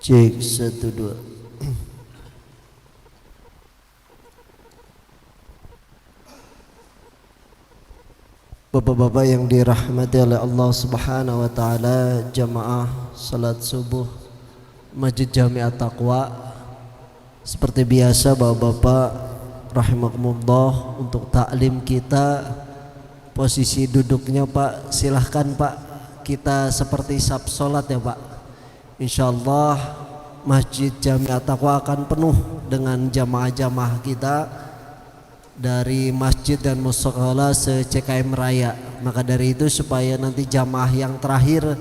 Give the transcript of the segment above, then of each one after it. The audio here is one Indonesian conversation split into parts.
Cek 1 2. Bapak-bapak yang dirahmati oleh Allah Subhanahu wa taala, jamaah salat subuh Masjid Jami At-Taqwa. Seperti biasa Bapak-bapak rahimakumullah, untuk taklim kita posisi duduknya Pak, silahkan Pak, kita seperti sab salat ya Pak. Insyaallah Masjid Jami At-Taqwa akan penuh dengan jamaah-jamaah kita dari masjid dan mushola se-CKM Raya. Maka dari itu, supaya nanti jamaah yang terakhir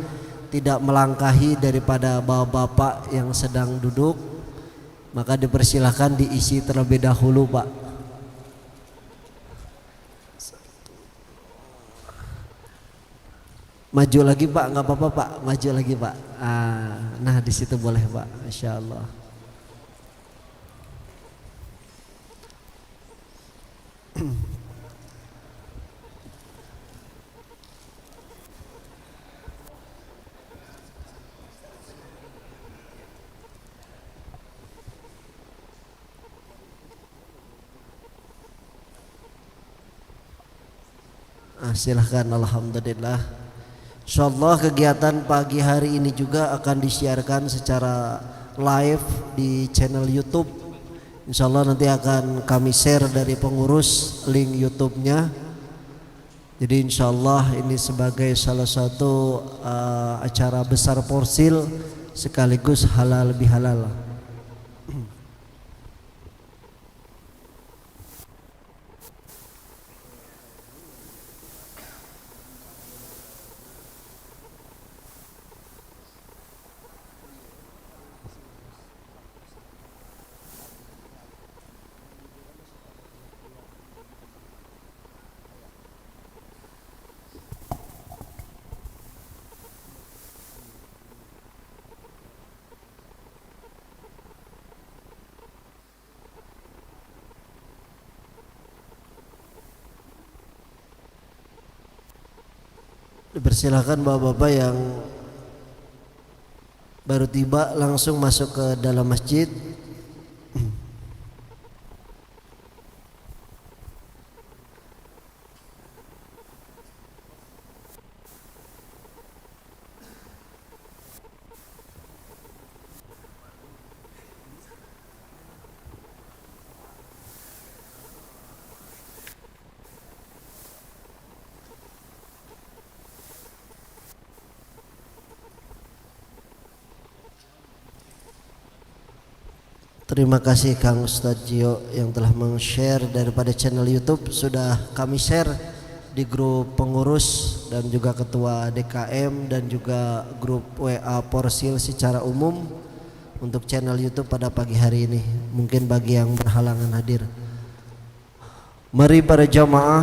tidak melangkahi daripada bapak-bapak yang sedang duduk, maka dipersilahkan diisi terlebih dahulu Pak. Maju lagi Pak, nggak apa-apa Pak, maju lagi Pak. Nah di situ boleh Pak, Masya Allah. Silahkan, alhamdulillah. Insyaallah kegiatan pagi hari ini juga akan disiarkan secara live di channel YouTube. Insyaallah nanti akan kami share dari pengurus link YouTube-nya. Jadi insyaallah ini sebagai salah satu acara besar Porsil sekaligus halal bihalal. Dipersilakan bapak-bapak yang baru tiba langsung masuk ke dalam masjid. Terima kasih Kang Ustadz Jio yang telah meng-share daripada channel YouTube. Sudah kami share di grup pengurus dan juga ketua DKM dan juga grup WA Porsil secara umum untuk channel YouTube pada pagi hari ini. Mungkin bagi yang berhalangan hadir, mari para jamaah,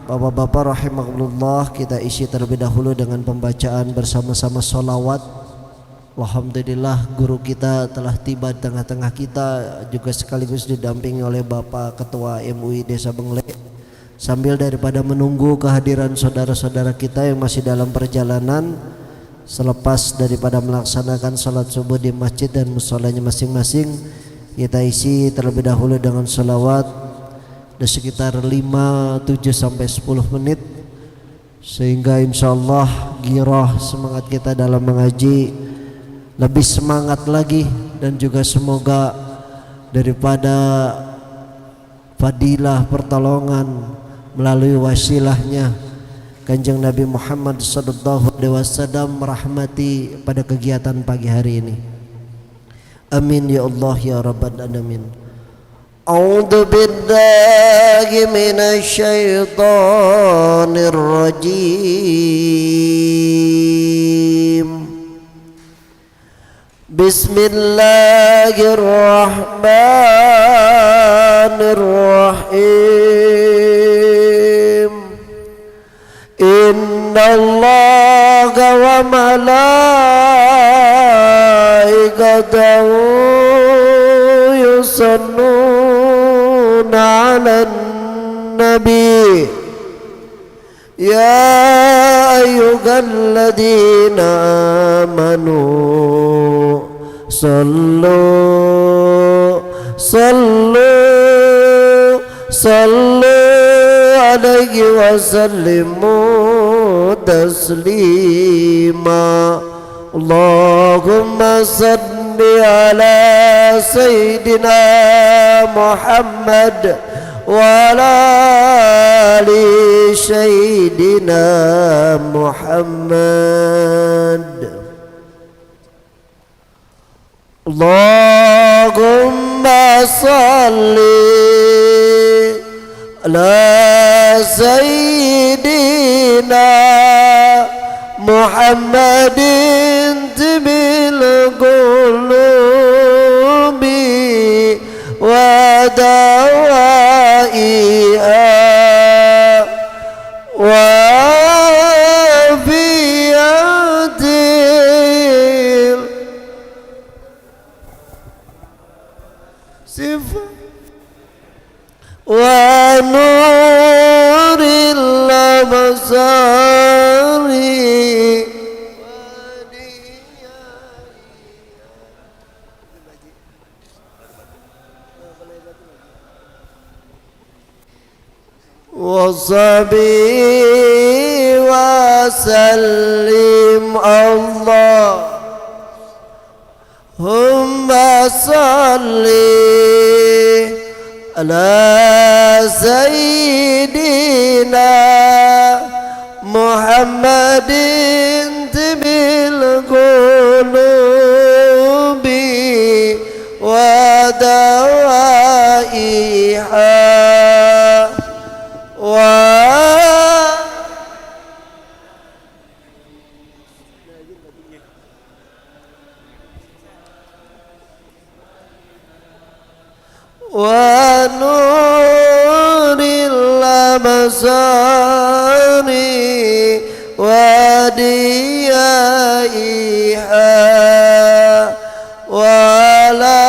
bapak-bapak rahimakumullah, kita isi terlebih dahulu dengan pembacaan bersama-sama sholawat. Alhamdulillah guru kita telah tiba di tengah-tengah kita, juga sekaligus didampingi oleh Bapak Ketua MUI Desa Bengle. Sambil daripada menunggu kehadiran saudara-saudara kita yang masih dalam perjalanan, selepas daripada melaksanakan salat subuh di masjid dan musholanya masing-masing, kita isi terlebih dahulu dengan sholawat di sekitar 5, 7 sampai 10 menit, sehingga insyaallah girah semangat kita dalam mengaji lebih semangat lagi, dan juga semoga daripada fadilah pertolongan melalui wasilahnya Kanjeng Nabi Muhammad sallallahu alaihi wasallam merahmati pada kegiatan pagi hari ini. Amin ya Allah ya rabbal alamin. A'udzu billahi minasy syaithanir rajim. Bismillahirrahmanirrahim. Innallaha wa malaikatahu yusalluna 'alan nabi. Ya ayyuhalladzina amanu صلوا صلوا صلوا عليه وسلموا تسليما اللهم صل على سيدنا محمد وعلى آل سيدنا محمد اللهم صل على سيدنا محمد طب القلوب ودوائها وعافية الصفات ونور الأبصار وصبي وسلم اللهم صل على سيدنا محمد طب القلوب ودوائها ونور الأبصار وديائها وعلى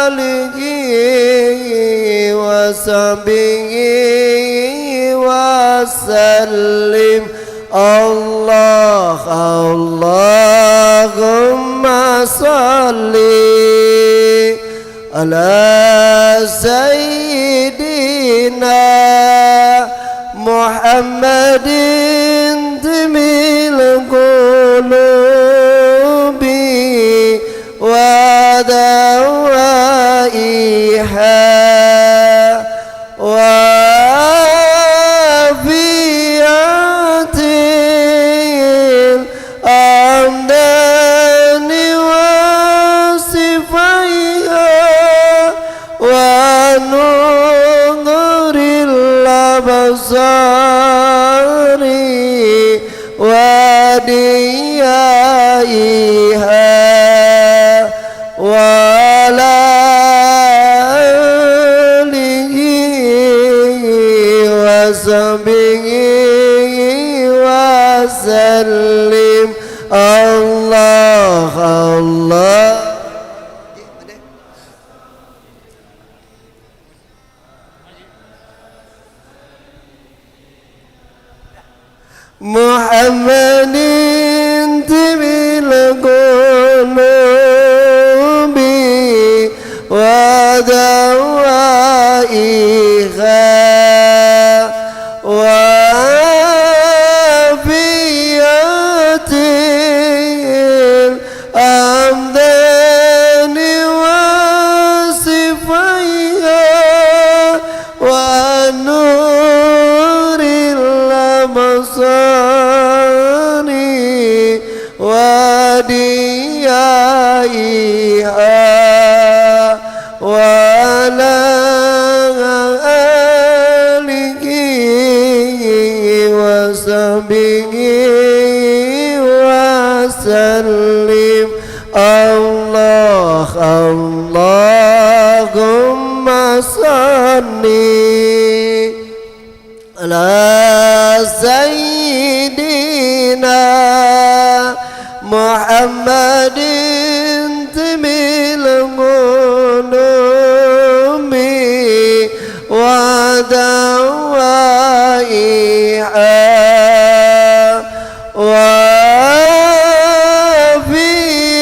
آله وصحبه وسلم اللهم صل على سيدنا محمد طب القلوب ودوائها وعافية الأبدان وصفائها ونور الأبصار وديائها وعلى آله وصحبه وسلم الله محمد طب القلوب ودوائها وعافية الأبدان وصفائها ونور الأبصار وديائها وعلى آله وصحبه وسلم اللهم صل على سيدنا محمد طب القلوب ودوائها وعافية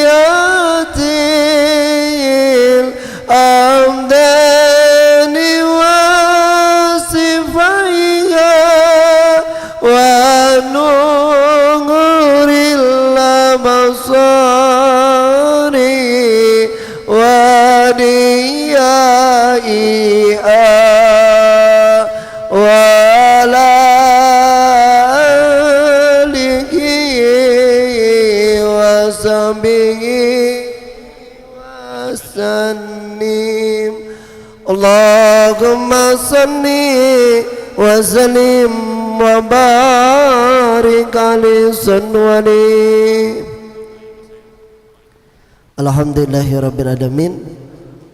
Allahumma salli wa sallim wa barik alaihi sunwani. Alhamdulillahirabbil alamin.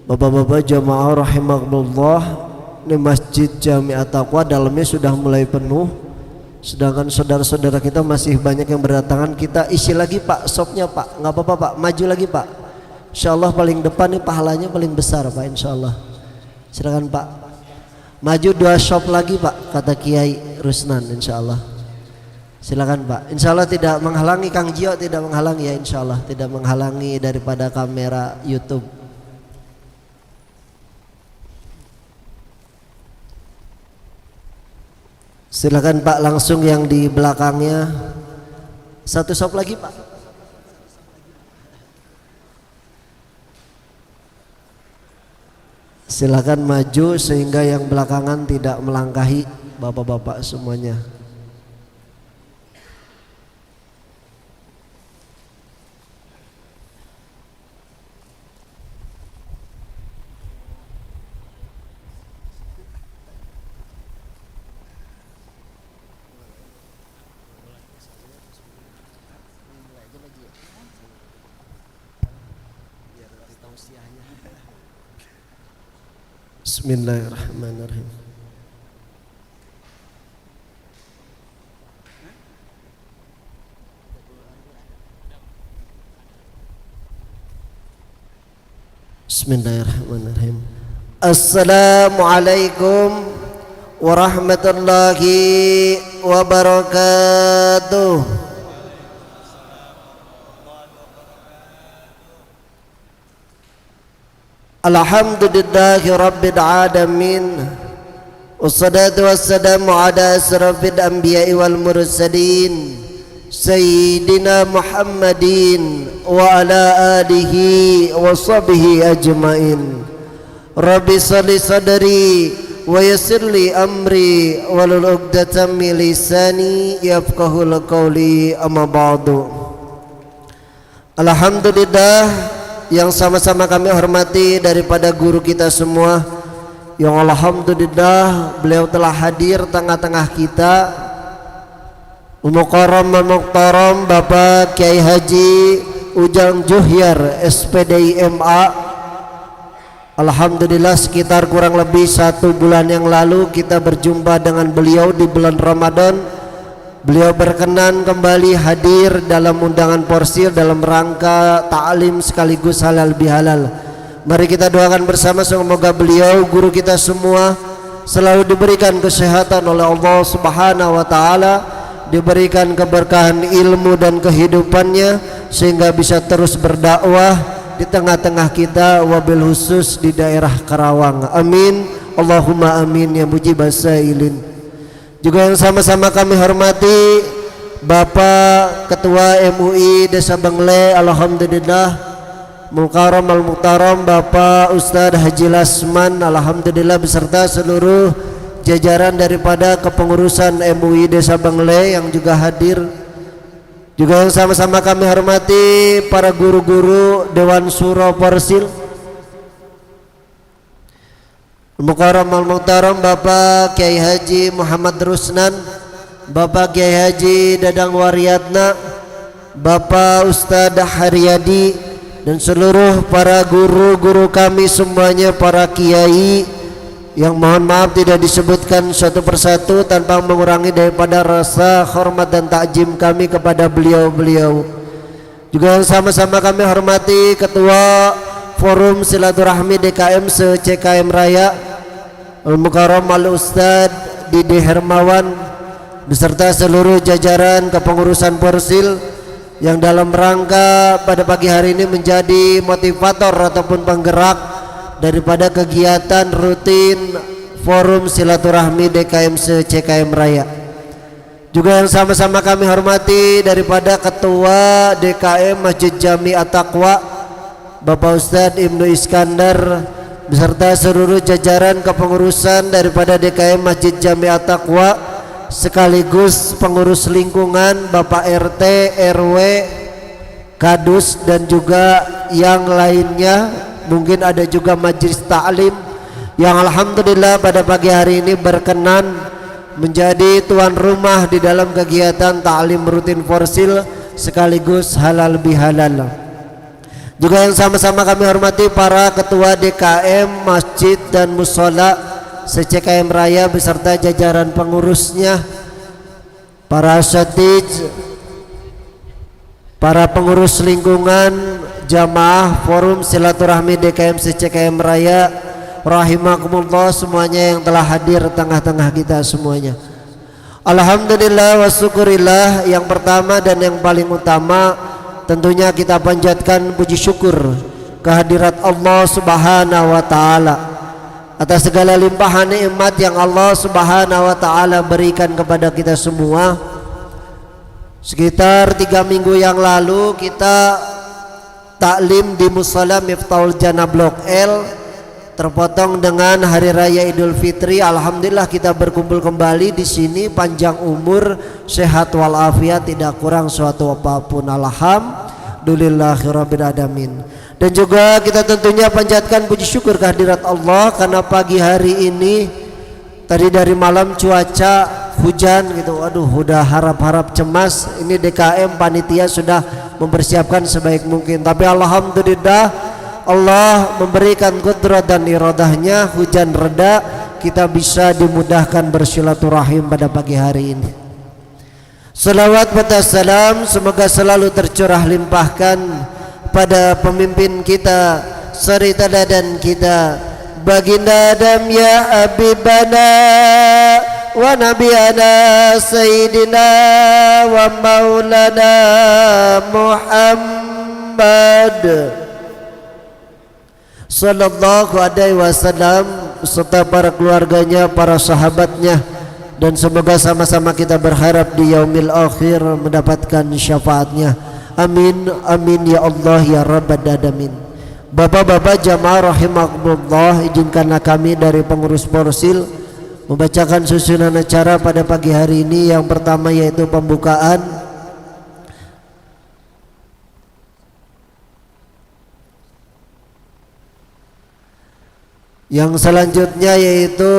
Bapak-bapak jamaah rahimakumullah, ini Masjid Jami At-Taqwa dalamnya sudah mulai penuh, sedangkan saudara-saudara kita masih banyak yang berdatangan. Kita isi lagi Pak shopnya Pak, nggak apa-apa Pak, maju lagi Pak. Insyaallah paling depan nih pahalanya paling besar Pak, insyaallah. Silakan Pak, maju 2 shop lagi Pak, kata Kiai Rusnan, insyaallah. Silakan Pak, insyaallah tidak menghalangi, Kang Jio tidak menghalangi ya, insyaallah tidak menghalangi daripada kamera YouTube. Silakan Pak, langsung yang di belakangnya. 1 shop lagi Pak. Silakan maju sehingga yang belakangan tidak melangkahi bapak-bapak semuanya. Bismillahirrahmanirrahim. Bismillahirrahmanirrahim. Assalamualaikum warahmatullahi wabarakatuh. Alhamdulillahi rabbil alamin. Wassalatu wassalamu ala asrafil anbiya'i wal mursalin Sayyidina Muhammadin wa ala alihi wa sahbihi ajmain. Rabbi shalli sadri wa yassirli amri wahlul 'uqdatam min lisani yafqahul qawli, amma ba'du. Alhamdulillah, yang sama-sama kami hormati daripada guru kita semua, yang alhamdulillah beliau telah hadir tengah-tengah kita. Mukarram Muhtaram Bapak Kiai Haji Ujang Juhyar SPDI MA. Alhamdulillah sekitar kurang lebih 1 bulan yang lalu kita berjumpa dengan beliau di bulan Ramadan. Beliau berkenan kembali hadir dalam undangan Porsil dalam rangka ta'lim sekaligus halal bihalal. Mari kita doakan bersama semoga beliau, guru kita semua, selalu diberikan kesehatan oleh Allah Subhanahu wa taala, diberikan keberkahan ilmu dan kehidupannya sehingga bisa terus berdakwah di tengah-tengah kita, wabil khusus di daerah Karawang. Amin. Allahumma amin ya mujibas sailin. Juga yang sama-sama kami hormati Bapak Ketua MUI Desa Bengle, alhamdulillah, Mukarram al-Muhtaram Bapak Ustadz Haji Lasman, alhamdulillah, beserta seluruh jajaran daripada kepengurusan MUI Desa Bengle yang juga hadir. Juga yang sama-sama kami hormati para guru-guru Dewan Suro Porsil, Mukarram al-Muhtaram Bapak Kiai Haji Muhammad Rusnan, Bapak Kiai Haji Dadang Waryatna, Bapak Ustadz Haryadi, dan seluruh para guru-guru kami semuanya, para kiai yang mohon maaf tidak disebutkan satu persatu tanpa mengurangi daripada rasa hormat dan takjim kami kepada beliau-beliau. Juga yang sama-sama kami hormati Ketua Forum Silaturahmi DKM se-CKM Raya Al-Mukarram Al-Ustadz Didi Hermawan beserta seluruh jajaran kepengurusan Porsil yang dalam rangka pada pagi hari ini menjadi motivator ataupun penggerak daripada kegiatan rutin Forum Silaturahmi DKM se-CKM Raya. Juga yang sama-sama kami hormati daripada Ketua DKM Masjid Jami At-Taqwa Bapak Ustadz Ibnu Iskandar beserta seluruh jajaran kepengurusan daripada DKM Masjid Jami At-Taqwa sekaligus pengurus lingkungan, Bapak RT, RW, Kadus dan juga yang lainnya. Mungkin ada juga majelis ta'lim yang alhamdulillah pada pagi hari ini berkenan menjadi tuan rumah di dalam kegiatan ta'lim rutin Forsil sekaligus halal bihalal. Juga yang sama-sama kami hormati para ketua DKM Masjid dan Mushola se-CKM Raya beserta jajaran pengurusnya, para asatidz, para pengurus lingkungan, jamaah forum silaturahmi DKM se-CKM Raya, rahimakumullah semuanya yang telah hadir tengah-tengah kita semuanya. Alhamdulillah wa syukurillah, yang pertama dan yang paling utama tentunya kita panjatkan puji syukur kehadirat Allah Subhanahu wa taala atas segala limpahan nikmat yang Allah Subhanahu wa taala berikan kepada kita semua. Sekitar 3 minggu yang lalu kita taklim di Mushola Miftahul Jannah Blok L, terpotong dengan hari raya Idul Fitri. Alhamdulillah kita berkumpul kembali di sini, panjang umur, sehat walafiat, tidak kurang suatu apapun. Alhamdulillahirabbil alamin. Dan juga kita tentunya panjatkan puji syukur kehadirat Allah karena pagi hari ini tadi dari malam cuaca hujan gitu. Aduh, udah harap-harap cemas. Ini DKM panitia sudah mempersiapkan sebaik mungkin. Tapi alhamdulillah Allah memberikan qudrat dan iradahnya, hujan reda, kita bisa dimudahkan bersilaturahim pada pagi hari ini. Salawat serta salam semoga selalu tercurah limpahkan pada pemimpin kita, suri teladan kita, baginda Adam ya habibana wa nabiyana sayyidina wa maulana Muhammad sallallahu alaihi wasallam serta para keluarganya, para sahabatnya, dan semoga sama-sama kita berharap di yaumil akhir mendapatkan syafaatnya. Amin amin ya Allah ya rabbal alamin. Bapak-bapak jamaah rahimakumullah, izinkanlah kami dari pengurus Forsil membacakan susunan acara pada pagi hari ini. Yang pertama yaitu pembukaan, yang selanjutnya yaitu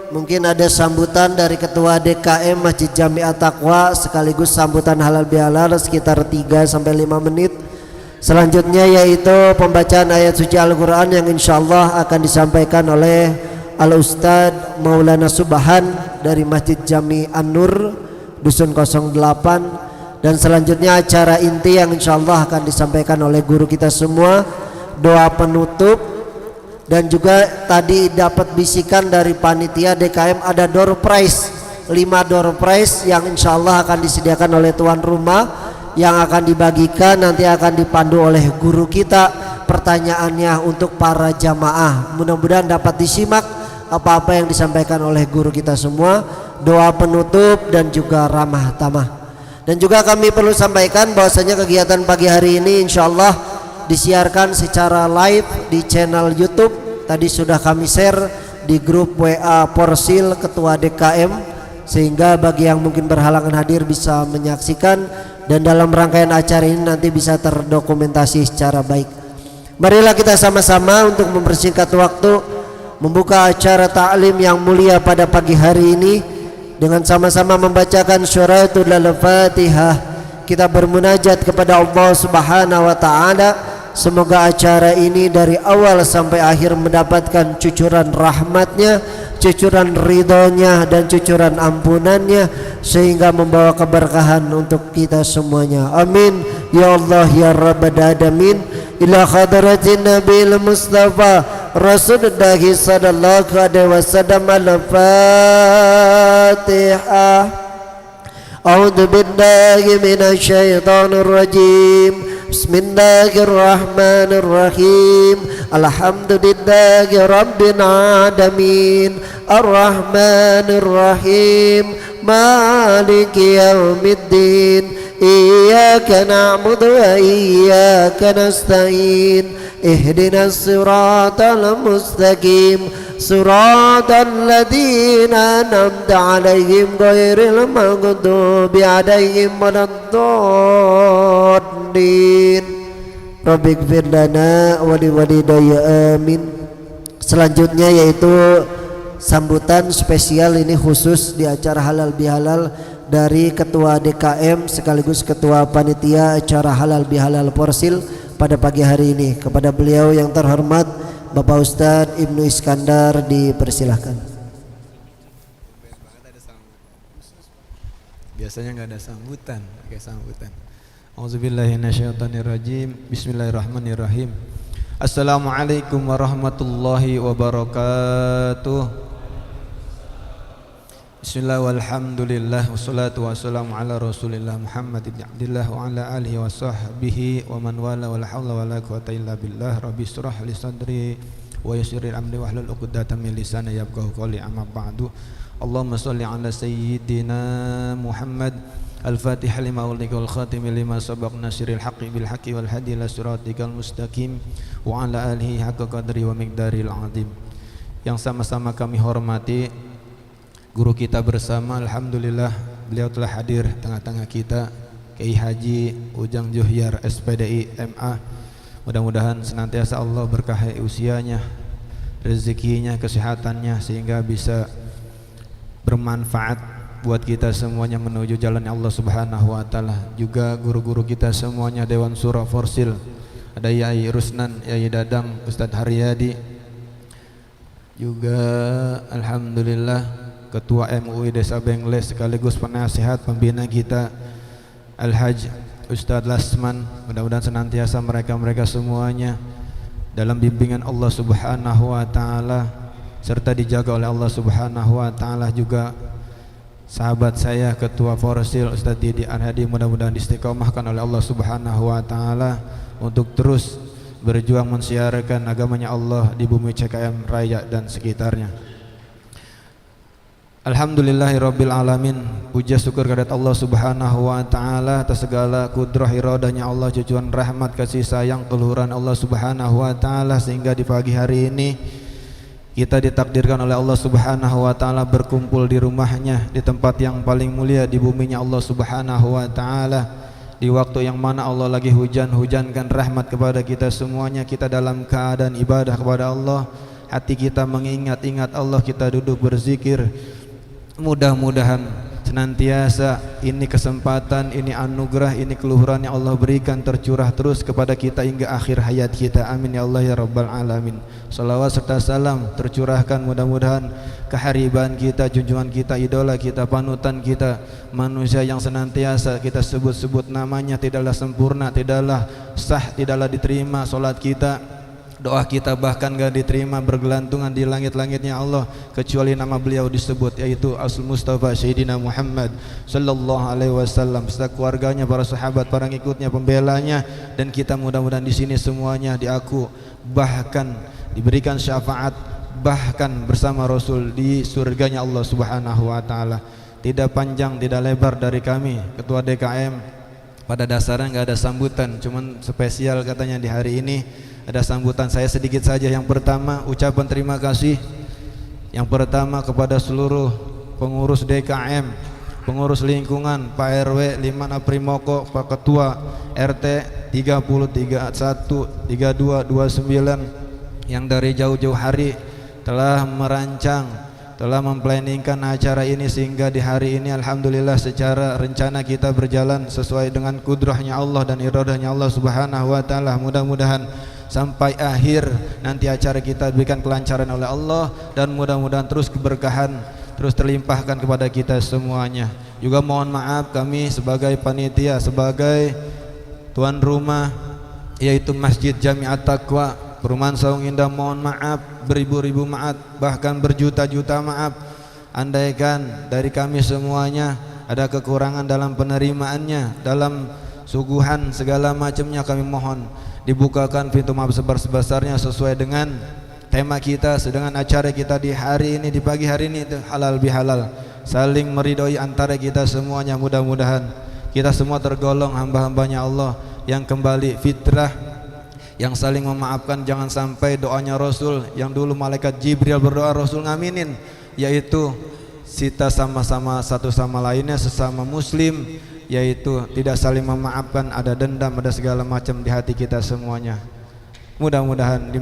mungkin ada sambutan dari ketua DKM Masjid Jami At-Taqwa sekaligus sambutan halal bihalal sekitar 3 sampai 5 menit. Selanjutnya yaitu pembacaan ayat suci Al-Quran yang insyaallah akan disampaikan oleh Al-Ustadz Maulana Subhan dari Masjid Jami An-Nur Dusun 08. Dan selanjutnya acara inti yang insyaallah akan disampaikan oleh guru kita semua, doa penutup. Dan juga tadi dapat bisikan dari panitia DKM ada door prize, 5 door prize yang insyaallah akan disediakan oleh tuan rumah, yang akan dibagikan nanti akan dipandu oleh guru kita pertanyaannya untuk para jamaah. Mudah-mudahan dapat disimak apa-apa yang disampaikan oleh guru kita semua, doa penutup dan juga ramah tamah. Dan juga kami perlu sampaikan bahwasanya kegiatan pagi hari ini insyaallah disiarkan secara live di channel YouTube. Tadi sudah kami share di grup WA Forsil ketua DKM, sehingga bagi yang mungkin berhalangan hadir bisa menyaksikan, dan dalam rangkaian acara ini nanti bisa terdokumentasi secara baik. Marilah kita sama-sama untuk mempersingkat waktu membuka acara taklim yang mulia pada pagi hari ini dengan sama-sama membacakan suratul Al-Fatihah. Kita bermunajat kepada Allah Subhanahu wa taala. Semoga acara ini dari awal sampai akhir mendapatkan cucuran rahmatnya, cucuran ridhonya, dan cucuran ampunannya, sehingga membawa keberkahan untuk kita semuanya. Amin ya Allah ya rabbal alamin. Ila hadratin Nabil Mustafa Rasulullah sallallahu alaihi wasallam. Al-Fatihah. A'udzu billahi minasy syaithanir rajim. Bismillahirrahmanirrahim. Alhamdulillahi rabbil alamin. Ar-Rahmanirrahim. Maliki yaumiddin. Iyyaka na'budu wa iyyaka nasta'in. Ihdinas siratal mustaqim. Siratal ladzina an'amta 'alaihim ghairil maghdubi 'alaihim waladdallin. Rabbighfir lana wa liwalidayya amin. selanjutnya yaitu sambutan spesial ini khusus di acara halal bihalal dari Ketua DKM sekaligus Ketua Panitia acara halal bihalal Porsil pada pagi hari ini. Kepada beliau yang terhormat Bapak Ustadz Ibnu Iskandar dipersilahkan. Biasanya nggak ada sambutan, pakai sambutan. Auzubillahiminasyaitonirrajim. Bismillahirrahmanirrahim. Assalamualaikum warahmatullahi wabarakatuh. Bismillah walhamdulillah wassalatu wassalamu ala rasulillah Muhammad ibn Abdillah wa ala alihi wa sahbihi wa man wala wa la hawla wa la quwata illa billah. Rabbi surah li sadri wa yassiril amri wahlul 'uqdatam min lisani yafqahu qawli, amma ba'du. Allahumma shalli ala sayyidina Muhammad al-fatih lima ulika wal khatim lima sabaq nasiril haqqi bil haqqi wal hadi ila siratikal mustaqim wa ala alihi haqqa qadri wa miqdaril azim. Yang sama-sama kami hormati guru kita bersama, alhamdulillah beliau telah hadir tengah-tengah kita, Kiai Haji Ujang Juhyar SPDI MA. Mudah-mudahan senantiasa Allah berkahi usianya, rezekinya, kesehatannya, sehingga bisa bermanfaat buat kita semuanya menuju jalan Allah Subhanahu wa taala. Juga guru-guru kita semuanya, Dewan Surah Forsil, ada Yai Rusnan, Yai Dadang, Ustadz Haryadi, juga alhamdulillah Ketua MUI Desa Bengles sekaligus penasihat pembina kita Al-Haj Ustadz Lasman. Mudah-mudahan senantiasa mereka semuanya dalam bimbingan Allah Subhanahu wa taala serta dijaga oleh Allah Subhanahu wa taala. Juga sahabat saya Ketua Forsil Ustadz Didi Arhadi, mudah-mudahan istiqomahkan oleh Allah Subhanahu wa taala untuk terus berjuang mensiarkan agamanya Allah di bumi CKM Raya dan sekitarnya. Alhamdulillahirabbil alamin. Puja syukur kehadirat Allah Subhanahu wa taala atas segala kudrah iradahnya Allah, cucuan rahmat kasih sayang keluhuran Allah Subhanahu wa taala, sehingga di pagi hari ini kita ditakdirkan oleh Allah Subhanahu wa taala berkumpul di rumahnya, di tempat yang paling mulia di buminya Allah Subhanahu wa taala, di waktu yang mana Allah lagi hujankan rahmat kepada kita semuanya. Kita dalam keadaan ibadah kepada Allah, hati kita mengingat-ingat Allah, kita duduk berzikir. Mudah-mudahan senantiasa ini kesempatan, ini anugerah, ini keluhuran yang Allah berikan tercurah terus kepada kita hingga akhir hayat kita. Amin ya Allah ya rabbal alamin. Salawat serta salam tercurahkan mudah-mudahan kehariban kita, junjungan kita, idola kita, panutan kita, manusia yang senantiasa kita sebut-sebut namanya tidaklah sempurna, tidaklah sah, tidaklah diterima solat kita, doa kita bahkan gak diterima, bergelantungan di langit-langitnya Allah kecuali nama beliau disebut, yaitu Asul Mustafa Sayyidina Muhammad sallallahu alaihi wasallam serta keluarganya, para sahabat, para ngikutnya, pembelanya, dan kita mudah-mudahan di sini semuanya diaku bahkan diberikan syafaat bahkan bersama Rasul di surganya Allah Subhanahu wa taala. Tidak panjang tidak lebar dari kami Ketua DKM, pada dasarnya nggak ada sambutan, cuman spesial katanya di hari ini ada sambutan. Saya sedikit saja. Yang pertama, ucapan terima kasih yang pertama kepada seluruh pengurus DKM, pengurus lingkungan, Pak RW 5 Aprimoko, Pak Ketua RT 30, 31, 32, 29 yang dari jauh-jauh hari telah merancang, telah memplanningkan acara ini sehingga di hari ini alhamdulillah secara rencana kita berjalan sesuai dengan kudrahnya Allah dan iradahnya Allah Subhanahu wa taala. Mudah-mudahan sampai akhir nanti acara kita diberikan kelancaran oleh Allah, dan mudah-mudahan terus keberkahan terus terlimpahkan kepada kita semuanya. Juga mohon maaf kami sebagai panitia, sebagai tuan rumah yaitu Masjid Jami'at Taqwa Perumahan Saung Indah, mohon maaf beribu-ribu maaf, bahkan berjuta-juta maaf andaikan dari kami semuanya ada kekurangan dalam penerimaannya, dalam suguhan segala macamnya. Kami mohon dibukakan pintu maaf sebesar-besarnya sesuai dengan tema kita, sedangkan acara kita di hari ini, di pagi hari ini, itu halal bihalal, saling meridhoi antara kita semuanya. Mudah-mudahan kita semua tergolong hamba-hambanya Allah yang kembali fitrah, yang saling memaafkan. Jangan sampai doanya Rasul yang dulu malaikat Jibril berdoa Rasul ngaminin, yaitu kita sama-sama satu sama lainnya sesama muslim, yaitu tidak saling memaafkan, ada dendam, ada segala macam di hati kita semuanya. Mudah-mudahan di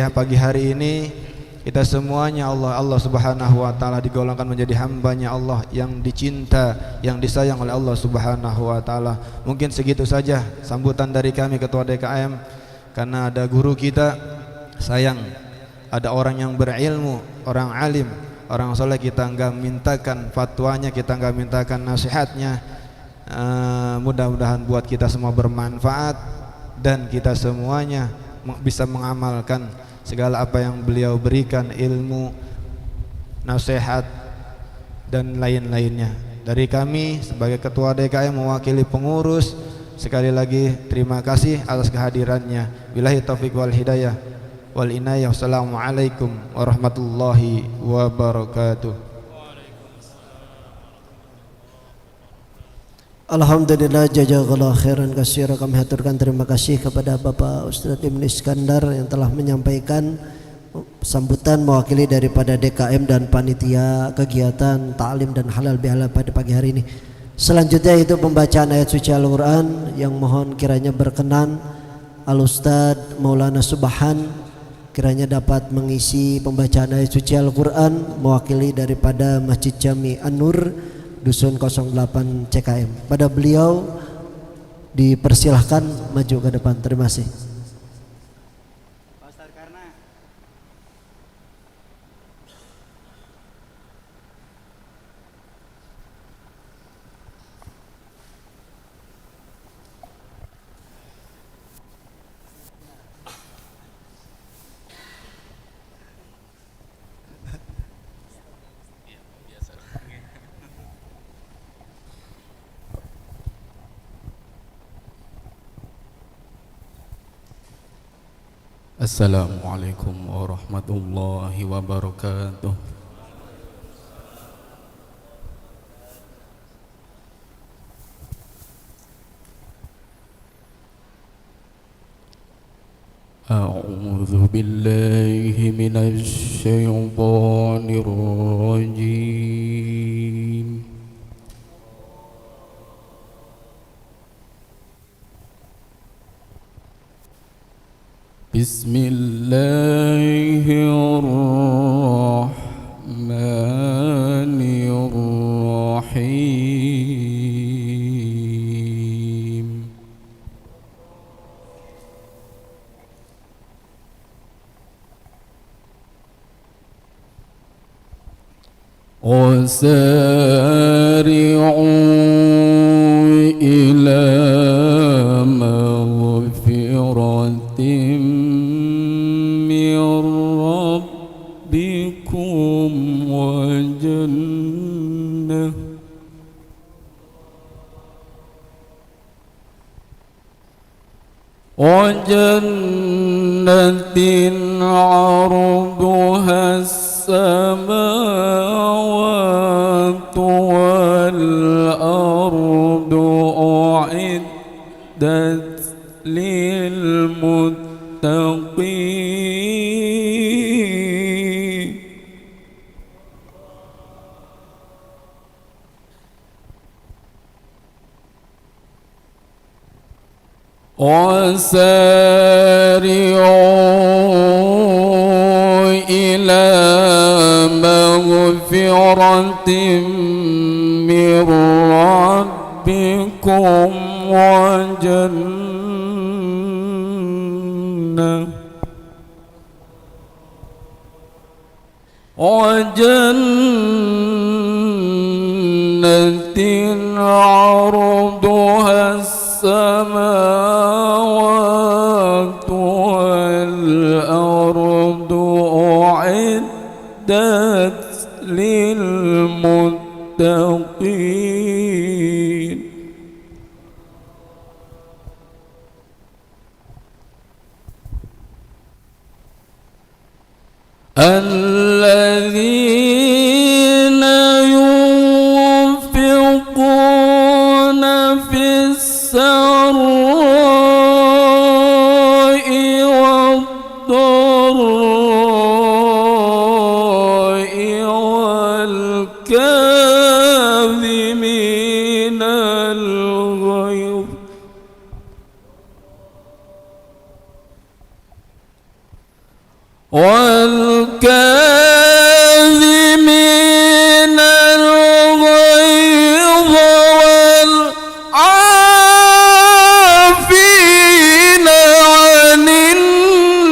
pagi hari ini kita semuanya Allah Subhanahu wa taala digolongkan menjadi hambanya Allah yang dicinta, yang disayang oleh Allah Subhanahu wa taala. Mungkin segitu saja sambutan dari kami Ketua DKM, karena ada guru kita, sayang ada orang yang berilmu, orang alim, orang soleh, kita enggak mintakan fatwanya, kita enggak mintakan nasihatnya. Mudah-mudahan buat kita semua bermanfaat dan kita semuanya bisa mengamalkan segala apa yang beliau berikan, ilmu, nasihat dan lain-lainnya. Dari kami sebagai Ketua DKM mewakili pengurus, sekali lagi terima kasih atas kehadirannya. Billahi taufiq wal hidayah wal inayah. Wassalamualaikum warahmatullahi wabarakatuh. Alhamdulillah, jazakallahu khairan katsira. Kami haturkan terima kasih kepada Bapak Ustadz Ibnu Iskandar yang telah menyampaikan sambutan mewakili daripada DKM dan panitia kegiatan ta'lim dan halal bihalal pada pagi hari ini. Selanjutnya itu pembacaan ayat suci Al-Quran yang mohon kiranya berkenan Al Ustadz Maulana Subhan kiranya dapat mengisi pembacaan ayat suci Al-Quran mewakili daripada Masjid Jami An-Nur Dusun 08 CKM. Pada beliau dipersilahkan maju ke depan. Terima kasih. Assalamualaikum warahmatullahi wabarakatuh. A'udzu billahi minasy syaithanir rajim. Bismillahirrahmanirrahim. وسارعوا إلى مغفرة من ربكم وجنة عرضها السماوات والأرض أعدت للمتقين وسارعوا إلى مغفرة من ربكم وجنة عرضها السماوات والأرض أعدت للمتقين الذين ينفقون في السراء والضراء والكاظمين الغيظ والكاظمين الغيظ والعافين عن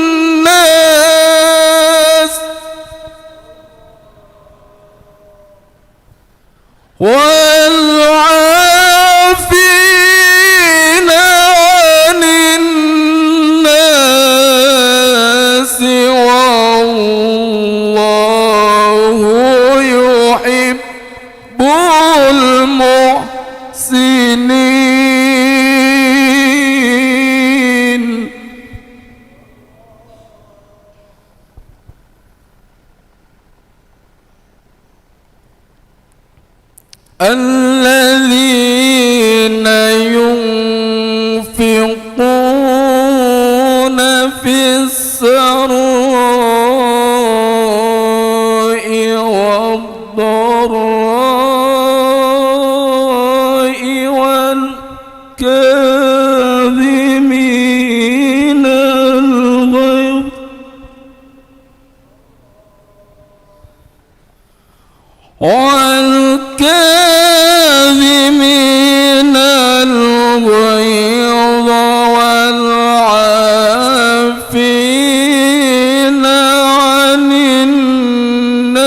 الناس والعافين عن الناس والله يحب المحسنين. الذين ينفقون في السراء والضراء والكاظمين الغيظ والكاظمين الغيظ والعافين عن الناس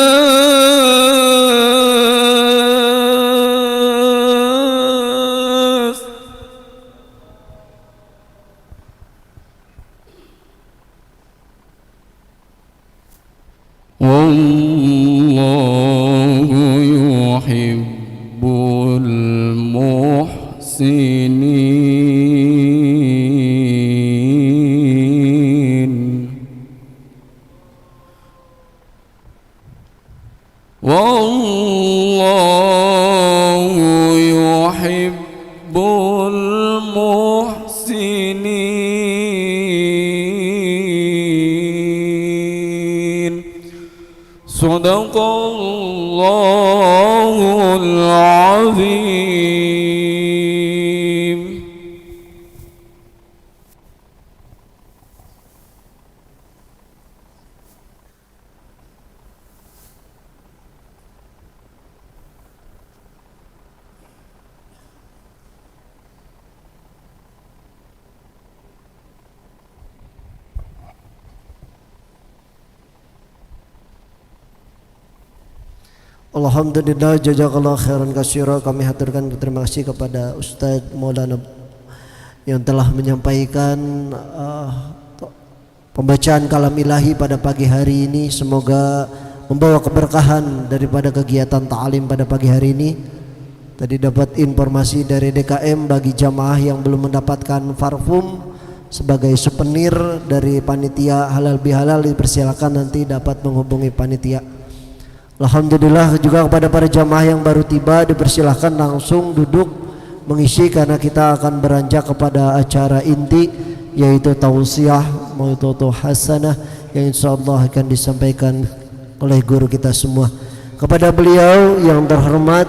والله يحب المحسنين. والله يحب المحسنين. صدق الله العظيم. Alhamdulillah, jazakallah khairan katsira. Kami haturkan terima kasih kepada Ustadz Maulana yang telah menyampaikan pembacaan kalam ilahi pada pagi hari ini. Semoga membawa keberkahan daripada kegiatan ta'lim pada pagi hari ini. Tadi dapat informasi dari DKM bagi jamaah yang belum mendapatkan parfum sebagai souvenir dari panitia halal bihalal, dipersilakan nanti dapat menghubungi panitia. Alhamdulillah juga kepada para jamaah yang baru tiba dipersilahkan langsung duduk mengisi karena kita akan beranjak kepada acara inti yaitu tausiah mau'idhatul hasanah yang insyaallah akan disampaikan oleh guru kita semua. Kepada beliau yang terhormat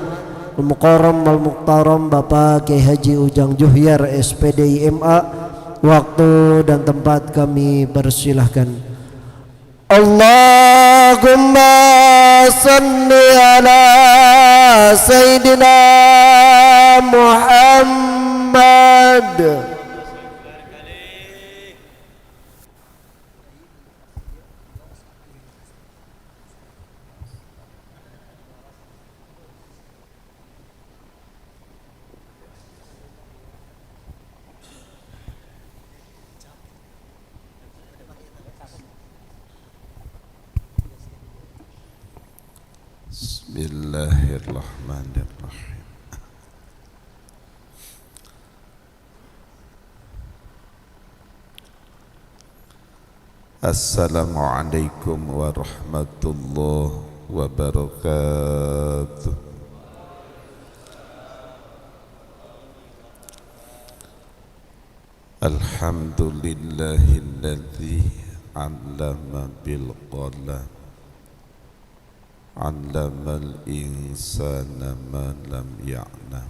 Al-Mukarram Al-Muhtaram Bapak Kiai Haji Ujang Juhyar SPD IMA, waktu dan tempat kami persilahkan. Allahumma salli ala Sayyidina Muhammad. Bismillahirrahmanirrahim. Assalamualaikum warahmatullahi wabarakatuh. Alhamdulillahilladzi 'allama bil qalam, 'allamal insana ma lam ya'lam.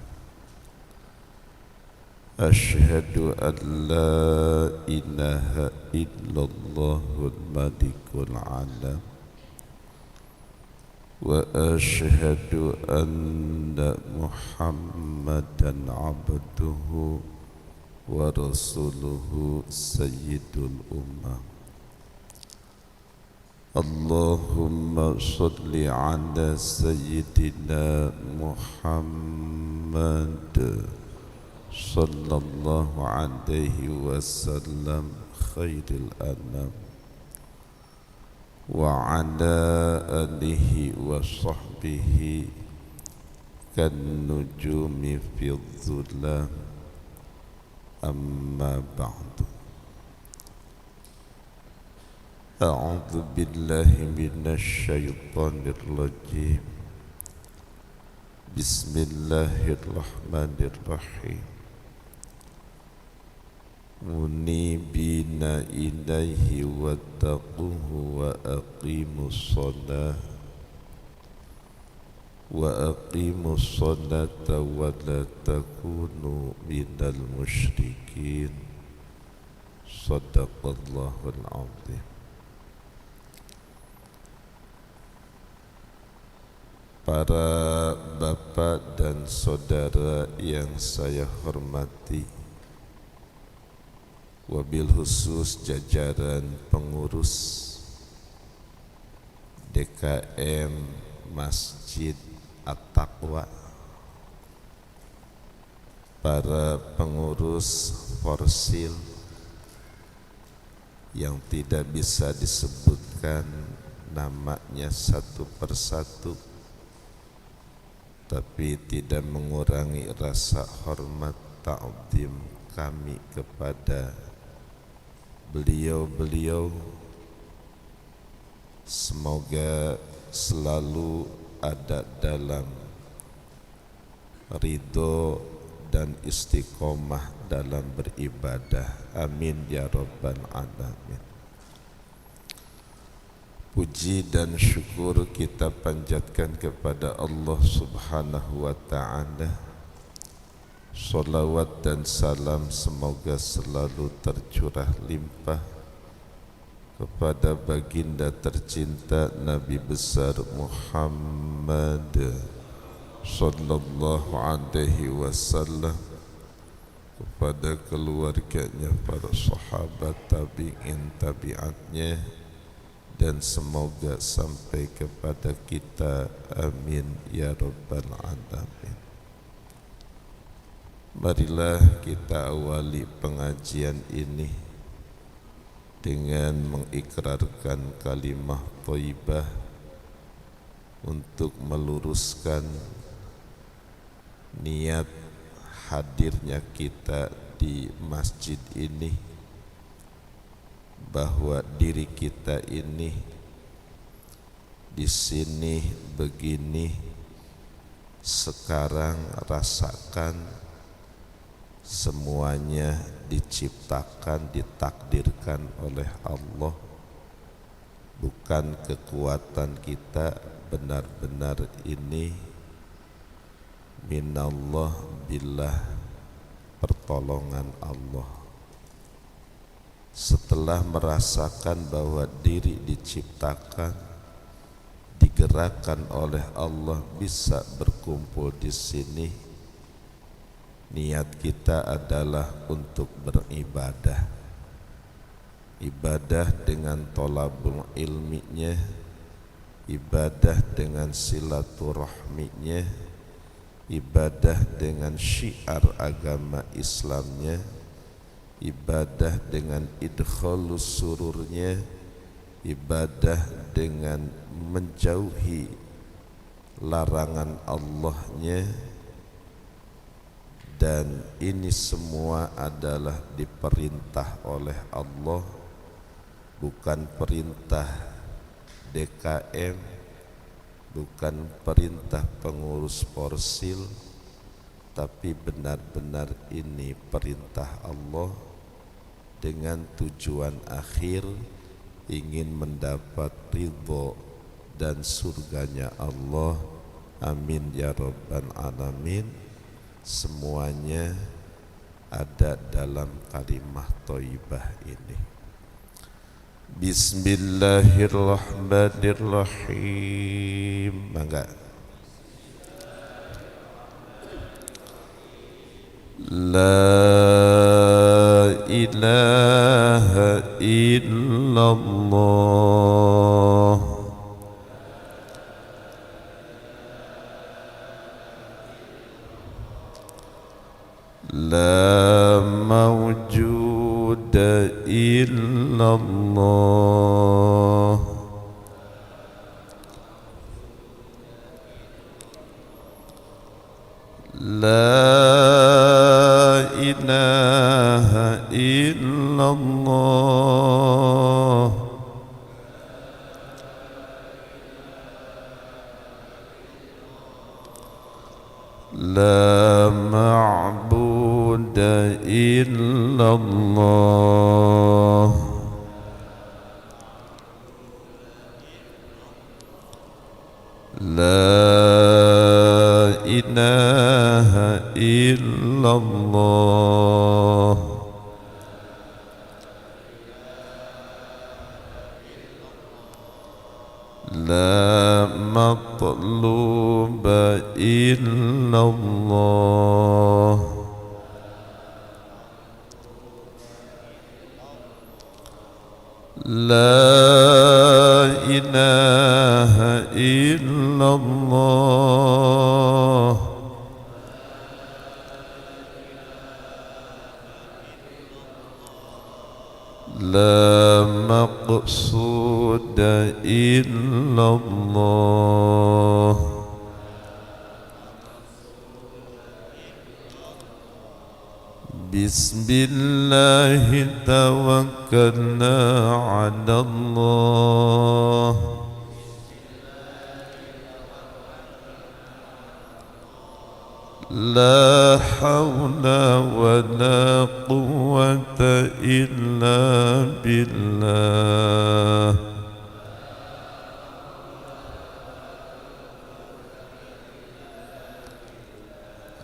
أشهد أن لا إله إلا الله الملك العلم وأشهد أن محمدا عبده ورسوله سيد الأمة اللهم صل على سيدنا محمد صلى الله عليه وسلم خير الأنام وعلى آله وصحبه كالنجوم في الظلام أما بعد أعوذ بالله من الشيطان الرجيم بسم الله الرحمن الرحيم منيبين إليه واتقوه وأقيموا الصلاة ولا تكونوا من المشركين صدق الله العظيم. Para bapak dan saudara yang saya hormati, wabil khusus jajaran pengurus DKM Masjid At-Taqwa, para pengurus Forsil yang tidak bisa disebutkan namanya satu persatu, tapi tidak mengurangi rasa hormat ta'zim kami kepada beliau-beliau. Semoga selalu ada dalam ridho dan istiqomah dalam beribadah. Amin ya rabbal alamin. Puji dan syukur kita panjatkan kepada Allah Subhanahu wa ta'ala. Salawat dan salam semoga selalu tercurah limpah kepada baginda tercinta Nabi besar Muhammad sallallahu alaihi wasallam, kepada keluarganya, para sahabat, tabi'in, tabi'atnya, dan semoga sampai kepada kita. Amin ya rabbal alamin. Marilah kita awali pengajian ini dengan mengikrarkan kalimah thayyibah untuk meluruskan niat hadirnya kita di masjid ini, bahwa diri kita ini di sini begini sekarang rasakan semuanya diciptakan, ditakdirkan oleh Allah, bukan kekuatan kita, benar-benar ini minallah billah, pertolongan Allah. Setelah merasakan bahwa diri diciptakan, digerakkan oleh Allah, bisa berkumpul di sini, niat kita adalah untuk beribadah. Ibadah dengan tolabul ilminya, ibadah dengan silaturahminya, ibadah dengan syiar agama Islamnya, ibadah dengan idkhalus sururnya, ibadah dengan menjauhi larangan Allahnya. Dan ini semua adalah diperintah oleh Allah, bukan perintah DKM, bukan perintah pengurus Forsil, tapi benar-benar ini perintah Allah dengan tujuan akhir ingin mendapat ridho dan surganya Allah. Amin ya rabbal alamin. Semuanya ada dalam kalimah thayyibah ini. Bismillahirrahmanirrahim. Mangga. La ilaha illallah. La mawjuda illallah. La ilaha illallah. La ma'buda illallah. La ilaha illallah. La matluba illallah. La ilaha illallah. La maqsuda illallah. Bismillahi tawakkalna ala Allah. La hawla wa la quwwata illa billah.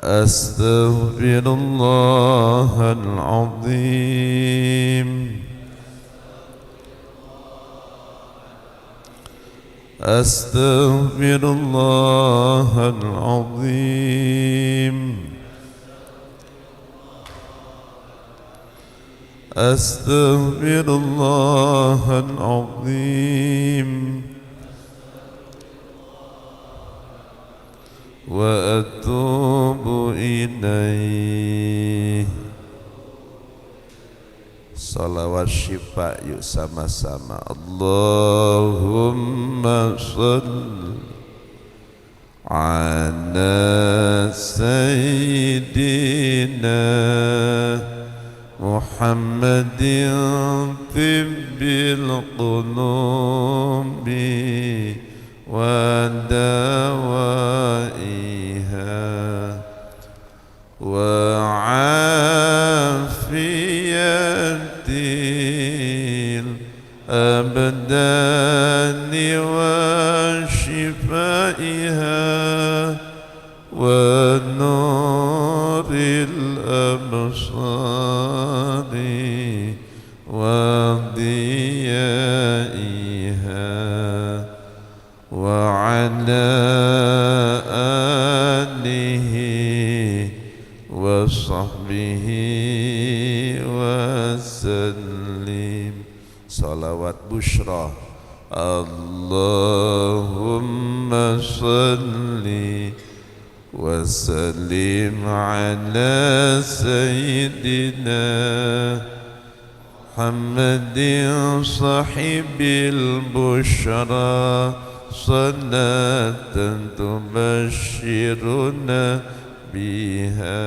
Astaghfirullahal azim. Astaghfirullahal azim. Astaghfirullahal azim. Wa atubu ilaih. Salawat syifa yuk sama-sama. Allahumma shalli ala sayyidina Muhammadin tibbil qulubi wa dawaiha wa afiyatil abdani wa shifaiha wa nuril absari wa diyaiha wa ala alihi wa sahbihi wa sallim. Salawat bushra. Allahumma salli wa sallim ala sayyidina Muhammadin sahibil bushra. Salatan tubashiruna biha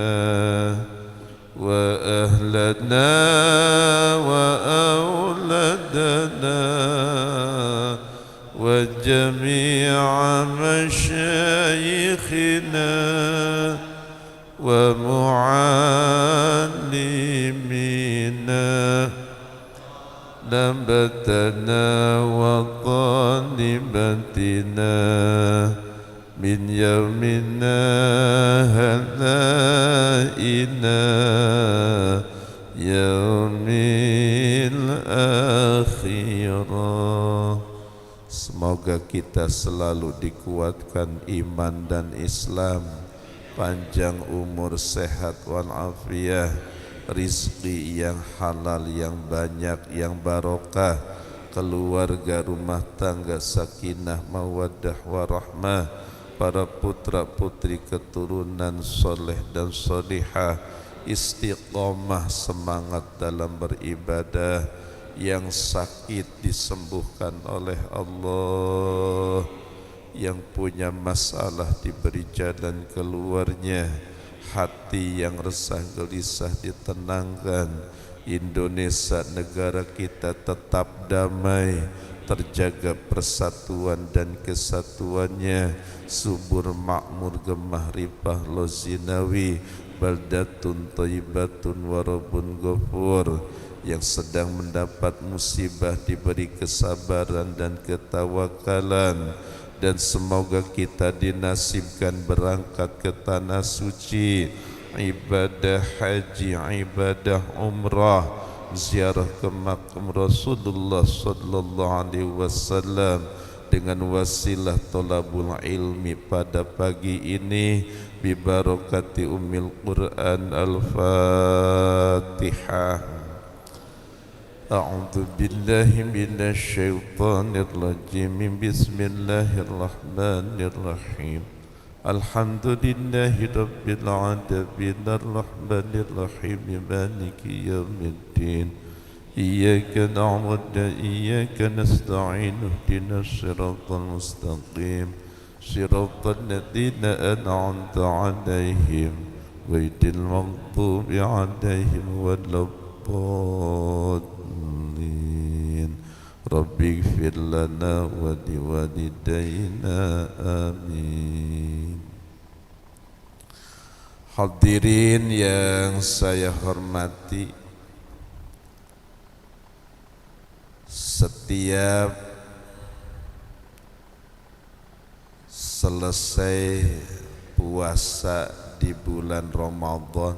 wa ahlana wa awladana wa jami'a masyayikhina wa mu'allimina نبتنا وطالبتنا من يومنا هذا إلى semoga kita selalu dikuatkan iman dan Islam, panjang umur, sehat walafiat, rizki yang halal, yang banyak, yang barokah, keluarga rumah tangga sakinah mawaddah warahmah, para putra putri keturunan soleh dan solihah, istiqomah semangat dalam beribadah, yang sakit disembuhkan oleh Allah, yang punya masalah diberi jalan keluarnya, hati yang resah gelisah ditenangkan, Indonesia negara kita tetap damai, terjaga persatuan dan kesatuannya, subur makmur gemah ripah lozinawi, baldatun thayyibatun warabun ghafur. Yang sedang mendapat musibah diberi kesabaran dan ketawakalan, dan semoga kita dinasibkan berangkat ke tanah suci, ibadah haji, ibadah umrah, ziarah ke makam Rasulullah sallallahu alaihi wasallam dengan wasilah thalabul ilmi pada pagi ini, bi barakati ummil Quran. Al-Fatihah. A'udzu billahi minasy syaithanir rajim. Bismillahirrahmanirrahim. Alhamdulillahi rabbil alamin arrahmanir rahim maliki yaumiddin. Iyyaka na'budu wa iyyaka nasta'in ihdinas siratal mustaqim siratal ladzina an'amta 'alaihim ghairil maghdubi 'alaihim waladdallin. Rabbi ighfir lana wa liwalidayna amin. Hadirin yang saya hormati, setiap selesai puasa di bulan Ramadan,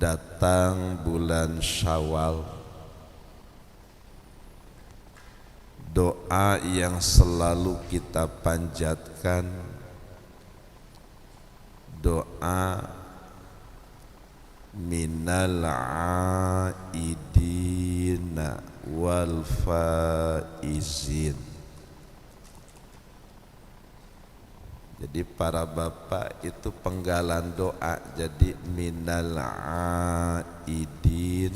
datang bulan Syawal, doa yang selalu kita panjatkan, doa minal aidina wal faizin. Jadi para bapak itu penggalan doa, jadi minal aidin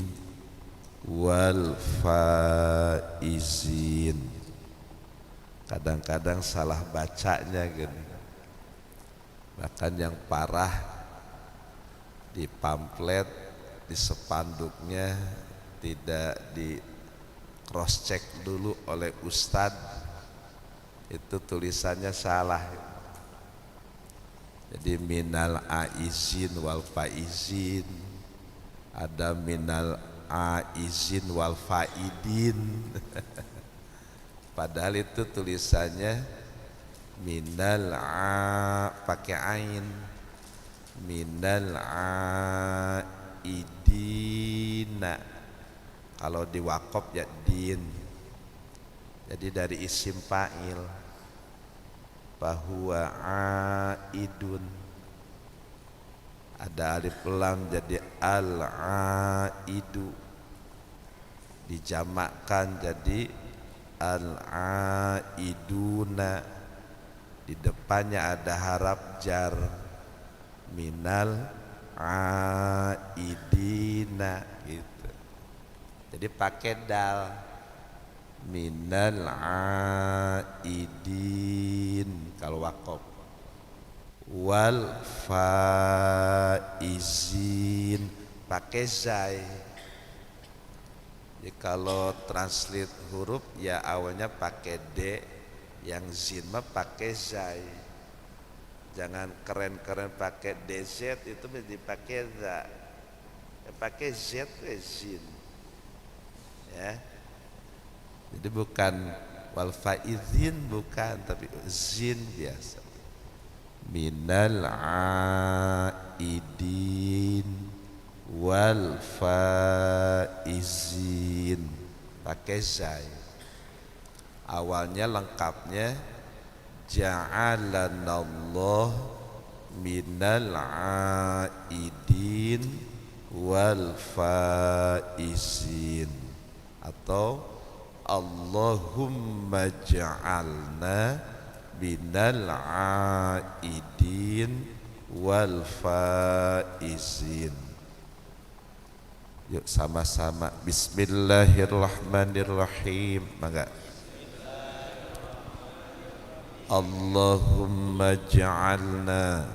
wal faizin. Kadang-kadang salah bacanya gini, bahkan yang parah di pamflet, di spanduknya tidak di cross check dulu oleh ustadz, itu tulisannya salah. Jadi minal aizin wal faizin, ada minal aizin wal faidin. Padahal itu tulisannya minal pakai ain, minal aidina. Kalau di wakaf ya din, jadi dari isim fa'il, bahwa aidun, ada alif lam jadi al-aidu, dijamakkan jadi al-aiduna, di depannya ada harap jar, minal aidina gitu. Jadi pakai dal, minal aidin kalau wakaf, wal faizin pakai zai. Jadi kalau translate huruf ya awalnya pakai D, yang zin mah pakai zai. Jangan keren-keren pakai DZ, itu dipakai za. Ya, pakai Z zin. Ya. Jadi bukan wal faizin, bukan, tapi zin biasa. Minal aidin wal faizin pakai zai. Awalnya lengkapnya ja'alanallah minal aidin wal faizin, atau Allahumma ja'alna minal aidin wal faizin. Yuk sama-sama bismillahirrahmanirrahim. Mangga. Allahumma ja'alna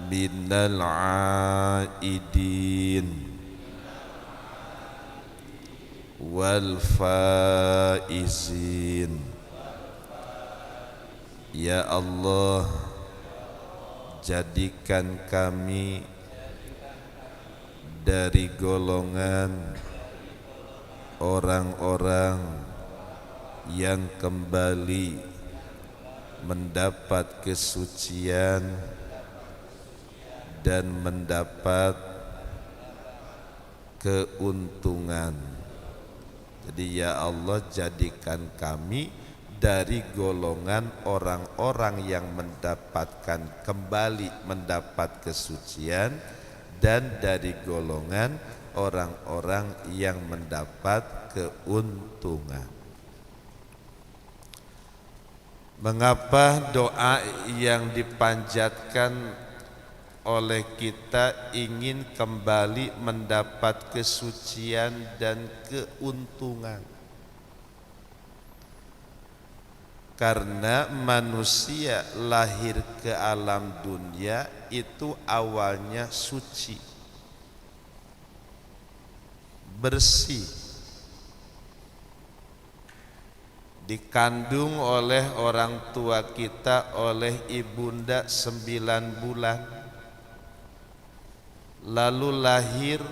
minal aidin wal faizin. Ya Allah, jadikan kami dari golongan orang-orang yang kembali mendapat kesucian dan mendapat keuntungan. Jadi ya Allah, jadikan kami dari golongan orang-orang yang mendapatkan kembali mendapat kesucian dan dari golongan orang-orang yang mendapat keuntungan. Mengapa doa yang dipanjatkan oleh kita ingin kembali mendapat kesucian dan keuntungan? Karena manusia lahir ke alam dunia itu awalnya suci, bersih, dikandung oleh orang tua kita, oleh ibunda 9 bulan, lalu lahir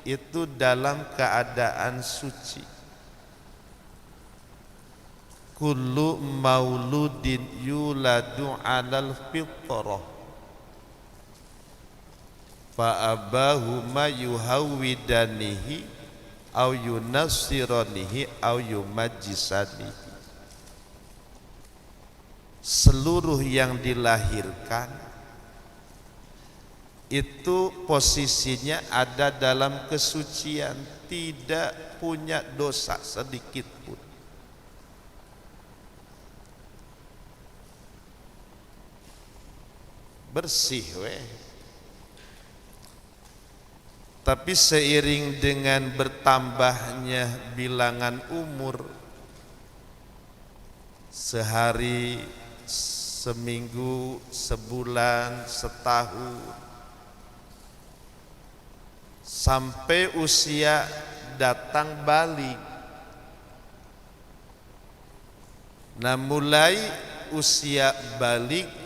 itu dalam keadaan suci. Kullu mauludin yuladu alal fitrah fa abahuma yuhawidanihi au yunassiranihi au yumajjisanihi. Seluruh yang dilahirkan itu posisinya ada dalam kesucian, tidak punya dosa sedikit pun. Bersih weh. Tapi seiring dengan bertambahnya bilangan umur, sehari, seminggu, sebulan, setahun, sampai usia datang balik. Nah, mulai usia balik,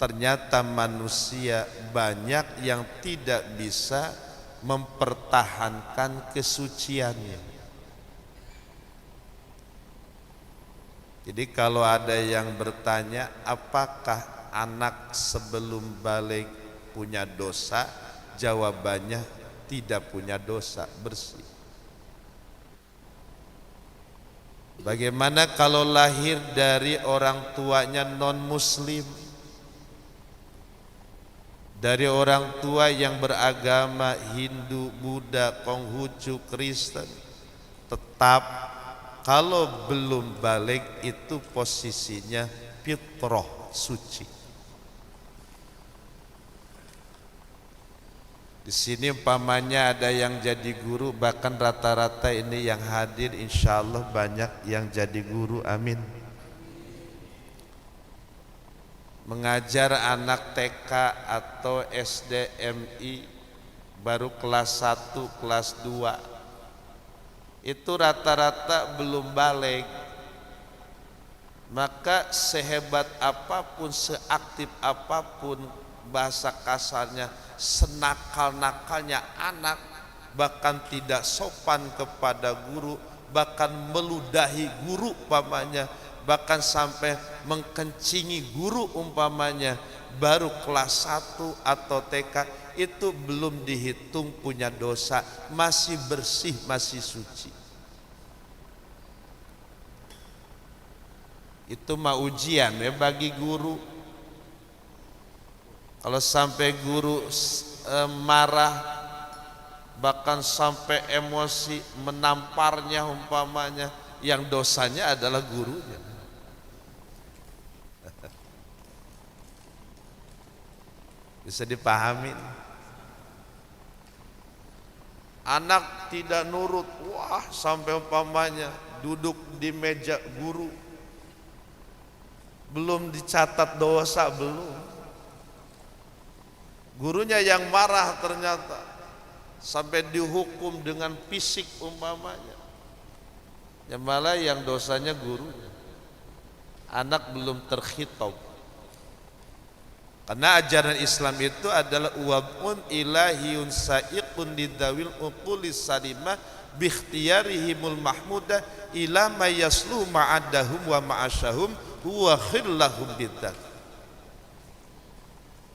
ternyata manusia banyak yang tidak bisa mempertahankan kesuciannya. Jadi kalau ada yang bertanya, apakah anak sebelum balik punya dosa? Jawabannya tidak punya dosa, bersih. Bagaimana kalau lahir dari orang tuanya non-muslim? Dari orang tua yang beragama Hindu, Buddha, Konghucu, Kristen, tetap kalau belum balik itu posisinya fitrah, suci. Di sini umpamanya ada yang jadi guru, bahkan rata-rata ini yang hadir insya Allah banyak yang jadi guru, amin. Mengajar anak TK atau SDMI baru kelas 1, kelas 2, itu rata-rata belum balik. Maka sehebat apapun, seaktif apapun, bahasa kasarnya senakal-nakalnya anak, bahkan tidak sopan kepada guru, bahkan meludahi guru umpamanya, bahkan sampai mengkencingi guru umpamanya, baru kelas 1 atau TK, itu belum dihitung punya dosa, masih bersih, masih suci. Itu mah ujian ya bagi guru. Kalau sampai guru marah, bahkan sampai emosi menamparnya umpamanya, yang dosanya adalah gurunya. Bisa dipahami. Anak tidak nurut, wah sampai umpamanya duduk di meja guru, belum dicatat dosa, belum. Gurunya yang marah ternyata sampai dihukum dengan fisik umpamanya. Ya malah yang dosanya gurunya. Anak belum terkhitab. Karena ajaran Islam itu adalah wab'un ilahiyun sa'iqun lidawil uqulis salimah bikhtiyarihimul mahmudah ila mayaslu ma'adahum wa ma'asyahum huwa khillahum bidah.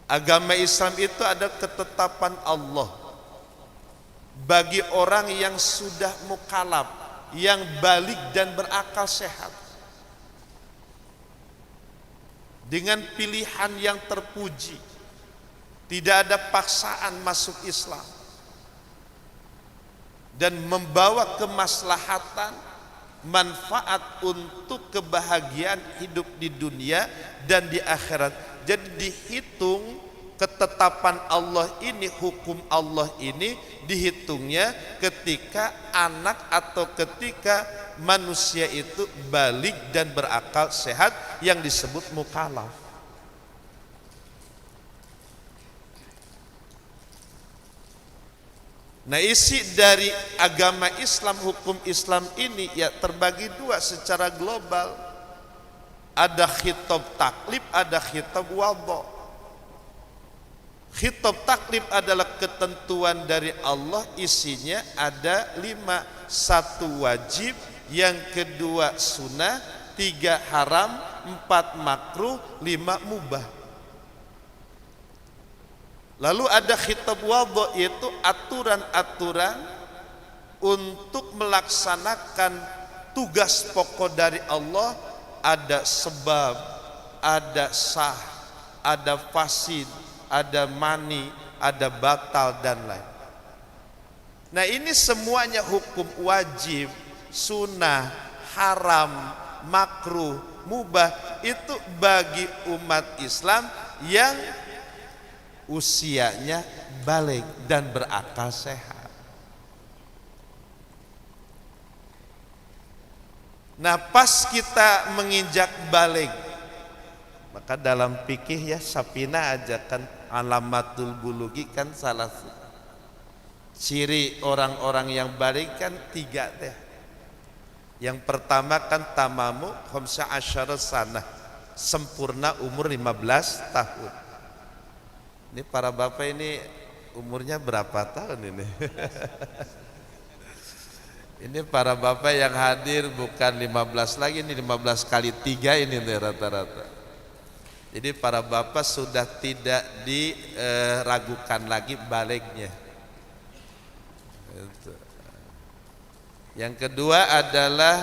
Agama Islam itu ada ketetapan Allah bagi orang yang sudah mukallaf, yang balik dan berakal sehat, dengan pilihan yang terpuji, tidak ada paksaan masuk Islam, dan membawa kemaslahatan, manfaat untuk kebahagiaan hidup di dunia dan di akhirat. Jadi dihitung ketetapan Allah ini, hukum Allah ini dihitungnya ketika anak atau ketika manusia itu balik dan berakal sehat yang disebut mukallaf. Nah, isi dari agama Islam, hukum Islam ini ya terbagi dua secara global. Ada khitab taklif, ada khitab wadha. Khitab taklif adalah ketentuan dari Allah, isinya ada 5. 1 wajib, yang kedua sunnah, 3 haram, 4 makruh, 5 mubah. Lalu ada khitab wadha, yaitu aturan-aturan untuk melaksanakan tugas pokok dari Allah. Ada sebab, ada sah, ada fasid, ada mani, ada batal dan lain. Nah, ini semuanya hukum wajib, sunnah, haram, makruh, mubah, itu bagi umat Islam yang usianya balik dan berakal sehat. Nah, pas kita menginjak balik, maka dalam fikih ya Sapina ajakan alamatul bulugi kan salah ciri orang-orang yang balik kan 3 teh. Yang pertama kan tamamu khamsa asyara sanah, sempurna umur 15 tahun. Ini para bapak ini umurnya berapa tahun ini? Ini para bapak yang hadir bukan 15 lagi, ini 15 kali 3 ini rata-rata. Jadi para bapak sudah tidak diragukan lagi baliknya. Yang kedua adalah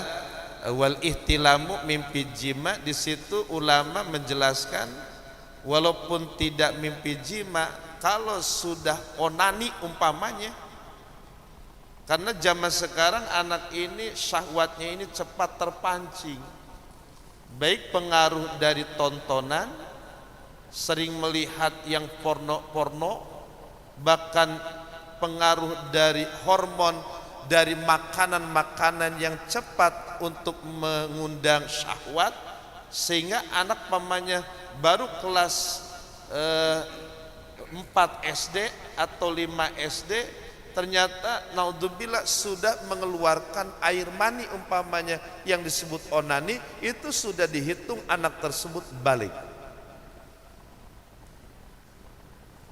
wal ihtilamu mimpi jima. Di situ ulama menjelaskan walaupun tidak mimpi jima, kalau sudah onani umpamanya. Karena zaman sekarang anak ini syahwatnya ini cepat terpancing, baik pengaruh dari tontonan, sering melihat yang porno-porno, bahkan pengaruh dari hormon, dari makanan-makanan yang cepat untuk mengundang syahwat, sehingga anak pamannya baru kelas 4 SD atau 5 SD ternyata naudzubillah sudah mengeluarkan air mani umpamanya yang disebut onani, itu sudah dihitung anak tersebut balik.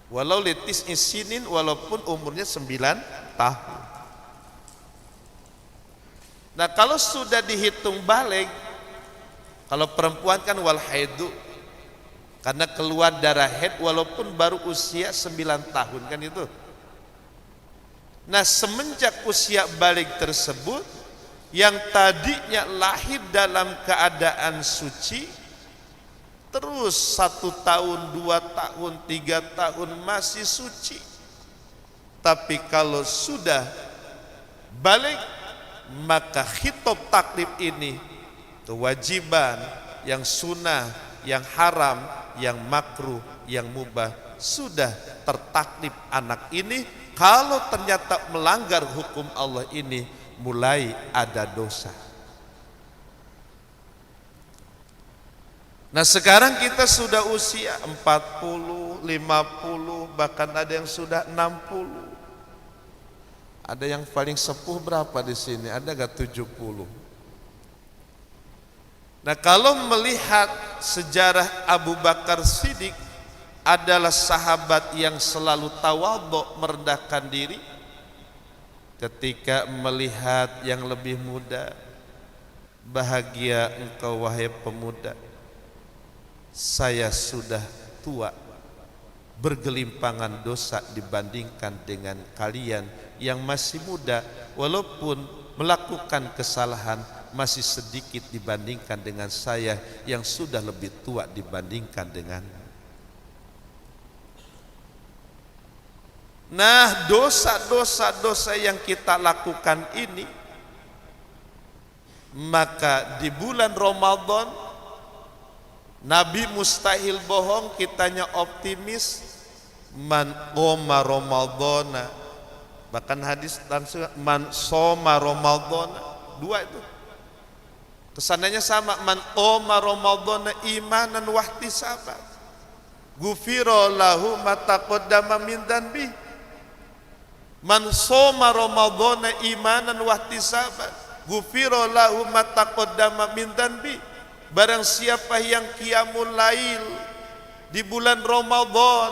Walau litis isinin, walaupun umurnya 9 tahun. Nah, kalau sudah dihitung balik, kalau perempuan kan wal haidu, karena keluar darah haid walaupun baru usia 9 tahun kan itu. Nah, semenjak usia balik tersebut yang tadinya lahir dalam keadaan suci, terus 1 tahun, 2 tahun, 3 tahun masih suci. Tapi kalau sudah balik, maka khitab taklif ini, kewajiban, yang sunnah, yang haram, yang makruh, yang mubah, sudah tertaklif anak ini. Kalau ternyata melanggar hukum Allah ini, mulai ada dosa. Nah sekarang kita sudah usia 40, 50, bahkan ada yang sudah 60. Ada yang paling sepuh berapa di sini? Ada gak 70? Nah kalau melihat sejarah Abu Bakar Siddiq, adalah sahabat yang selalu tawadhu, merendahkan diri. Ketika melihat yang lebih muda, bahagia engkau wahai pemuda, saya sudah tua, bergelimpangan dosa dibandingkan dengan kalian yang masih muda, walaupun melakukan kesalahan masih sedikit dibandingkan dengan saya yang sudah lebih tua dibandingkan dengan. Nah, dosa-dosa yang kita lakukan ini, maka di bulan Ramadan Nabi mustahil bohong, kitanya optimis. Man qoma Ramadana, bahkan hadis langsung man soma Ramadana, 2 itu kesananya sama. Man qoma Ramadana imanan wahtisaban, ghufira lahu ma taqaddama min dhanbi. Man soma Ramadana imanan wahtisaban, ghufira lahu ma taqaddama min dhanbi. Barang siapa yang qiyamul lail di bulan Ramadan,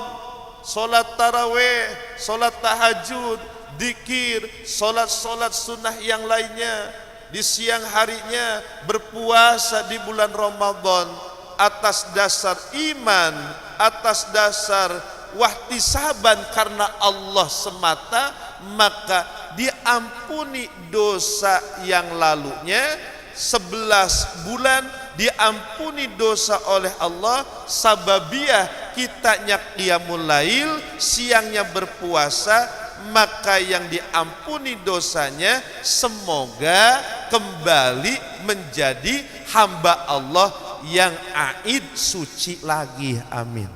solat tarawih, solat tahajud, dzikir, solat-solat sunnah yang lainnya, di siang harinya berpuasa di bulan Ramadan atas dasar iman, atas dasar wahtisaban karena Allah semata, maka diampuni dosa yang lalunya. 11 bulan diampuni dosa oleh Allah, sababiah kitanya qiyamul lail, siangnya berpuasa, maka yang diampuni dosanya semoga kembali menjadi hamba Allah yang aid, suci lagi. Amin.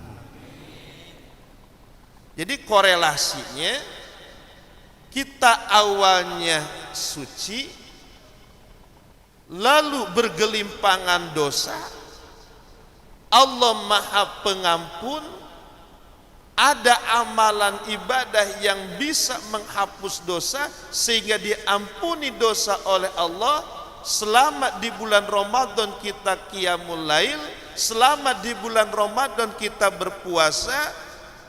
Jadi korelasinya, kita awalnya suci, lalu bergelimpangan dosa, Allah Maha Pengampun, ada amalan ibadah yang bisa menghapus dosa sehingga diampuni dosa oleh Allah. Selama di bulan Ramadan kita qiyamul lail, selama di bulan Ramadan kita berpuasa,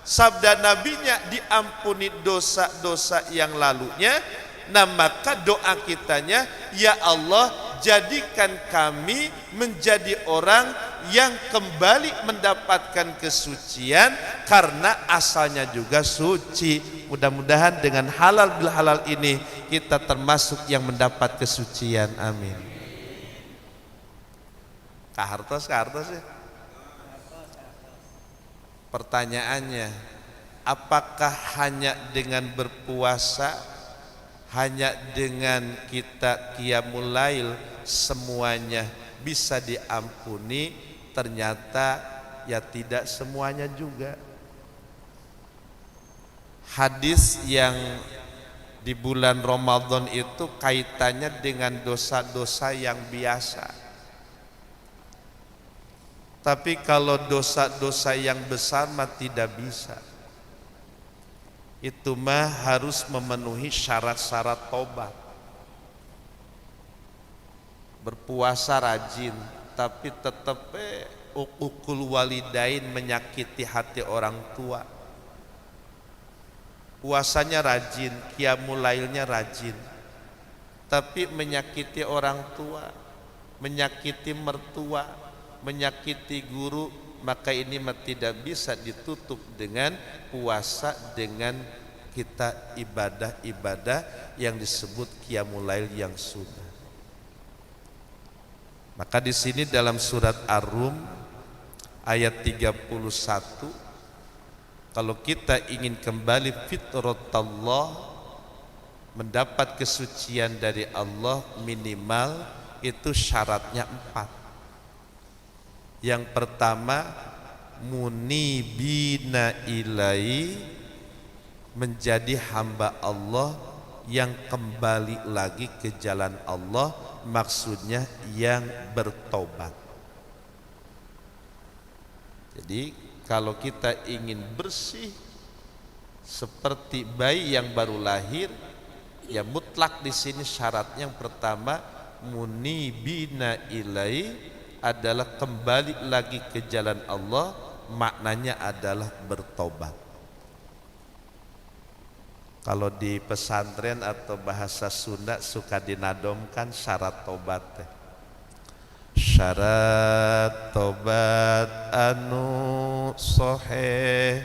sabda nabinya diampuni dosa-dosa yang lalunya. Nah maka doa kitanya, ya Allah jadikan kami menjadi orang yang kembali mendapatkan kesucian karena asalnya juga suci. Mudah-mudahan dengan halal bil halal ini kita termasuk yang mendapat kesucian. Amin. Kahartos ya. Pertanyaannya, apakah hanya dengan berpuasa, hanya dengan kita qiyamul lail semuanya bisa diampuni? Ternyata ya tidak semuanya juga. Hadis yang di bulan Ramadan itu kaitannya dengan dosa-dosa yang biasa. Tapi kalau dosa-dosa yang besar mah tidak bisa. Itu mah harus memenuhi syarat-syarat tobat. Berpuasa rajin, tapi tetap uqul walidain, menyakiti hati orang tua. Puasanya rajin, qiyamul lailnya rajin, tapi menyakiti orang tua, menyakiti mertua, menyakiti guru, maka ini tidak bisa ditutup dengan puasa, dengan kita ibadah-ibadah yang disebut qiyamul lail yang sunnah. Maka di sini dalam surat Ar-Rum ayat 31, kalau kita ingin kembali fitratallah, mendapat kesucian dari Allah, minimal itu syaratnya 4. Yang pertama, munibina ilai, menjadi hamba Allah yang kembali lagi ke jalan Allah, maksudnya yang bertobat. Jadi kalau kita ingin bersih seperti bayi yang baru lahir, ya mutlak di sini syaratnya yang pertama munibina ilai adalah kembali lagi ke jalan Allah, maknanya adalah bertobat. Kalau di pesantren atau bahasa Sunda suka dinadomkan syarat tobat. Syarat tobat anu sohe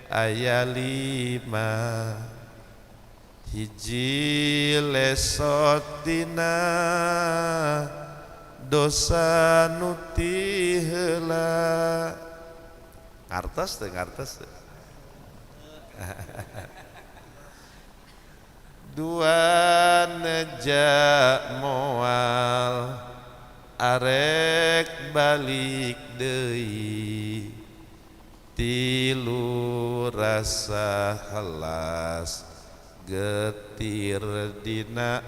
aya 5, hiji lesot dina dosa nuti heula. Ngartos teh, ngartos teh. 2 nejak moal arek balik deui, 3 rasa helas getir dina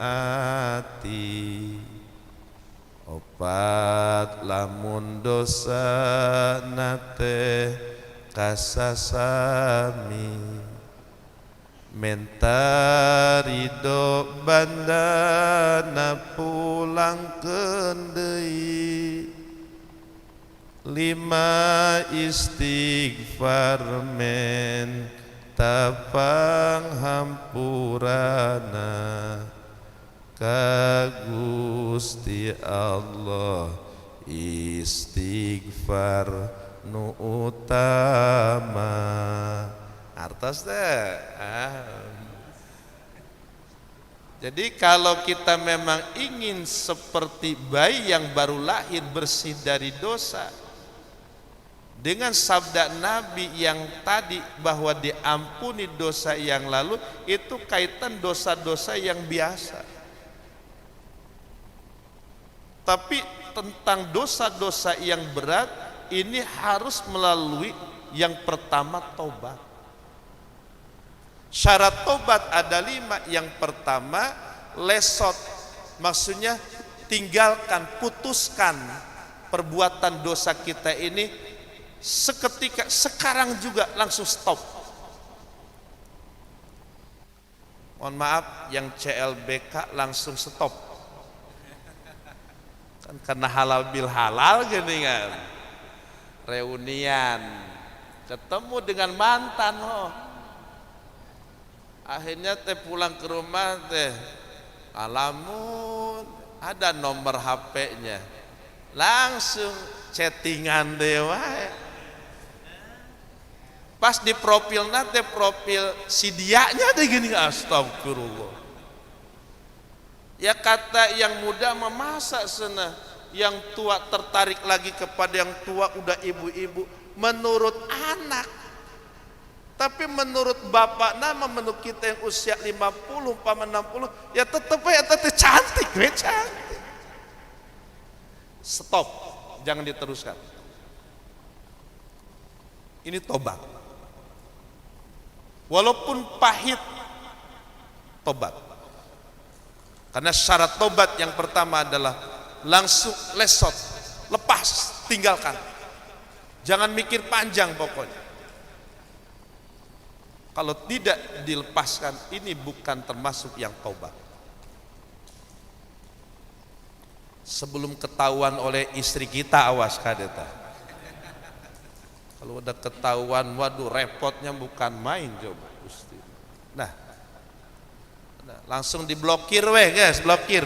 ati, 4 lamun dosa nate kasasami, menta ridho bandana pulang deui, 5 istighfar men tapang hampurana ka Gusti Allah, istighfar nu utama. Artos deh. Jadi kalau kita memang ingin seperti bayi yang baru lahir bersih dari dosa, dengan sabda Nabi yang tadi bahwa diampuni dosa yang lalu, itu kaitan dosa-dosa yang biasa. Tapi tentang dosa-dosa yang berat ini harus melalui yang pertama tobat. Syarat tobat ada 5. Yang pertama lesot, maksudnya tinggalkan, putuskan perbuatan dosa kita ini seketika, sekarang juga langsung stop. Mohon maaf yang CLBK langsung stop kan, karena halal bil halal gini kan, reunian ketemu dengan mantan, akhirnya teh pulang ke rumah teh, alamun ada nomor HP-nya, langsung chattingan deh wae. Pas di profil nate, profil si dianya deh gini, astagfirullah. Ya kata yang muda memasak sana, yang tua tertarik lagi kepada yang tua, udah ibu-ibu. Menurut anak, tapi menurut bapak nama, menurut kita yang usia 50 paman 60, ya tetep ya tetep cantik, cantik. Stop, jangan diteruskan. Ini tobat. Walaupun pahit, tobat. Karena syarat tobat yang pertama adalah langsung lesot, lepas, tinggalkan. Jangan mikir panjang pokoknya. Kalau tidak dilepaskan, ini bukan termasuk yang taubat. Sebelum ketahuan oleh istri kita, awas kadeta. Kalau udah ketahuan, waduh repotnya bukan main coba. Nah, langsung diblokir weh guys, blokir.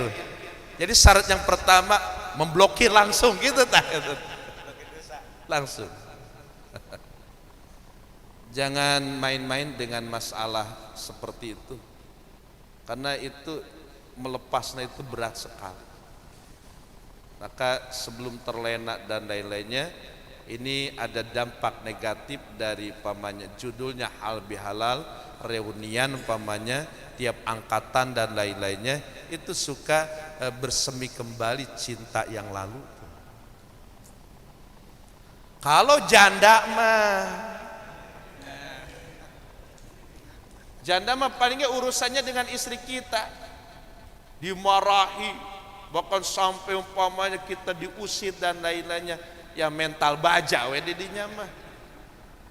Jadi syarat yang pertama memblokir langsung gitu tak? Langsung. Jangan main-main dengan masalah seperti itu, karena itu melepasnya itu berat sekali. Maka sebelum terlena dan lain-lainnya, ini ada dampak negatif dari umpamanya judulnya halal bihalal, reunian umpamanya tiap angkatan dan lain-lainnya, itu suka bersemi kembali cinta yang lalu. Kalau janda mah palingnya urusannya dengan istri kita, dimarahi, bahkan sampai umpamanya kita diusir dan lain-lainnya, ya mental baja we didinya mah,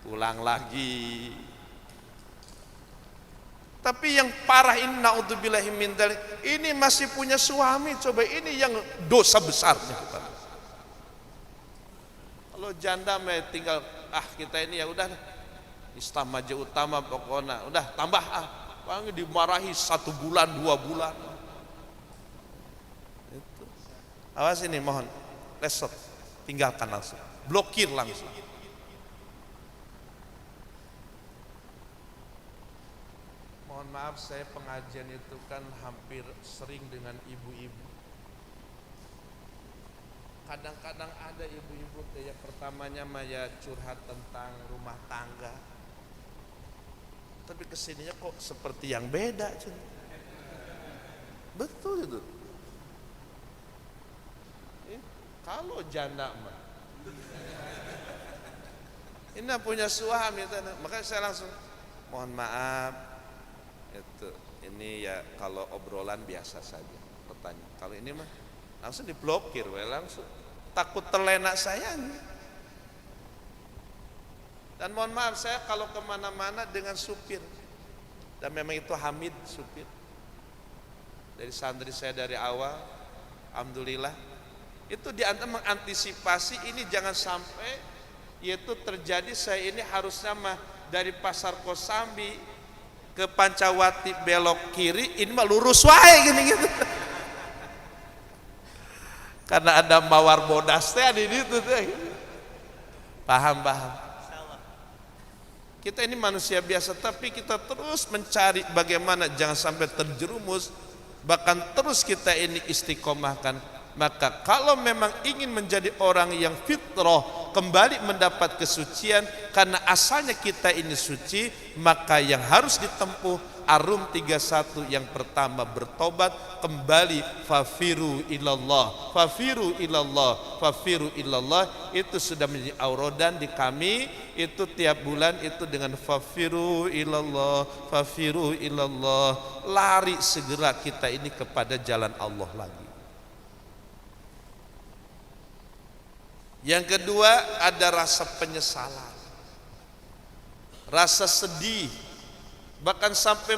pulang lagi. Tapi yang parah ini, naudzubillahi min dzalik, ini masih punya suami, coba ini yang dosa besarnya. Kalau janda mah tinggal kita ini ya udah Islam aja utama pokoknya, udah tambah panggil dimarahi 1 bulan 2 bulan. Itu. Awas ini, mohon lesot, tinggalkan langsung, blokir langsung. Mohon maaf, saya pengajian itu kan hampir sering dengan ibu-ibu. Kadang-kadang ada ibu-ibu yang pertamanya maya curhat tentang rumah tangga, tapi kesininya kok seperti yang beda. Betul itu. Kalau janda mah ini punya suami, makanya saya langsung mohon maaf, itu ini ya kalau obrolan biasa saja pertanyaan. Kalau ini mah langsung diblokir, langsung takut terlena sayangnya. Dan mohon maaf, saya kalau kemana-mana dengan supir, dan memang itu Hamid supir dari santri saya dari awal, alhamdulillah, itu diantara mengantisipasi ini jangan sampai yaitu terjadi. Saya ini harusnya mah dari Pasar Kosambi ke Pancawati belok kiri, ini mah lurus wae gini gitu. Karena ada mawar bodas teh di situ teh. Paham. Kita ini manusia biasa, tapi kita terus mencari bagaimana jangan sampai terjerumus, bahkan terus kita ini istiqomahkan. Maka kalau memang ingin menjadi orang yang fitrah, kembali mendapat kesucian karena asalnya kita ini suci, maka yang harus ditempuh Ar-Rum 31 yang pertama bertobat kembali, fafiru ilallah, fafiru ilallah, fafiru ilallah. Itu sudah menjadi aurodan di kami, itu tiap bulan itu dengan fafiru ilallah, fafiru ilallah, lari segera kita ini kepada jalan Allah lagi. Yang kedua ada rasa penyesalan, rasa sedih, bahkan sampai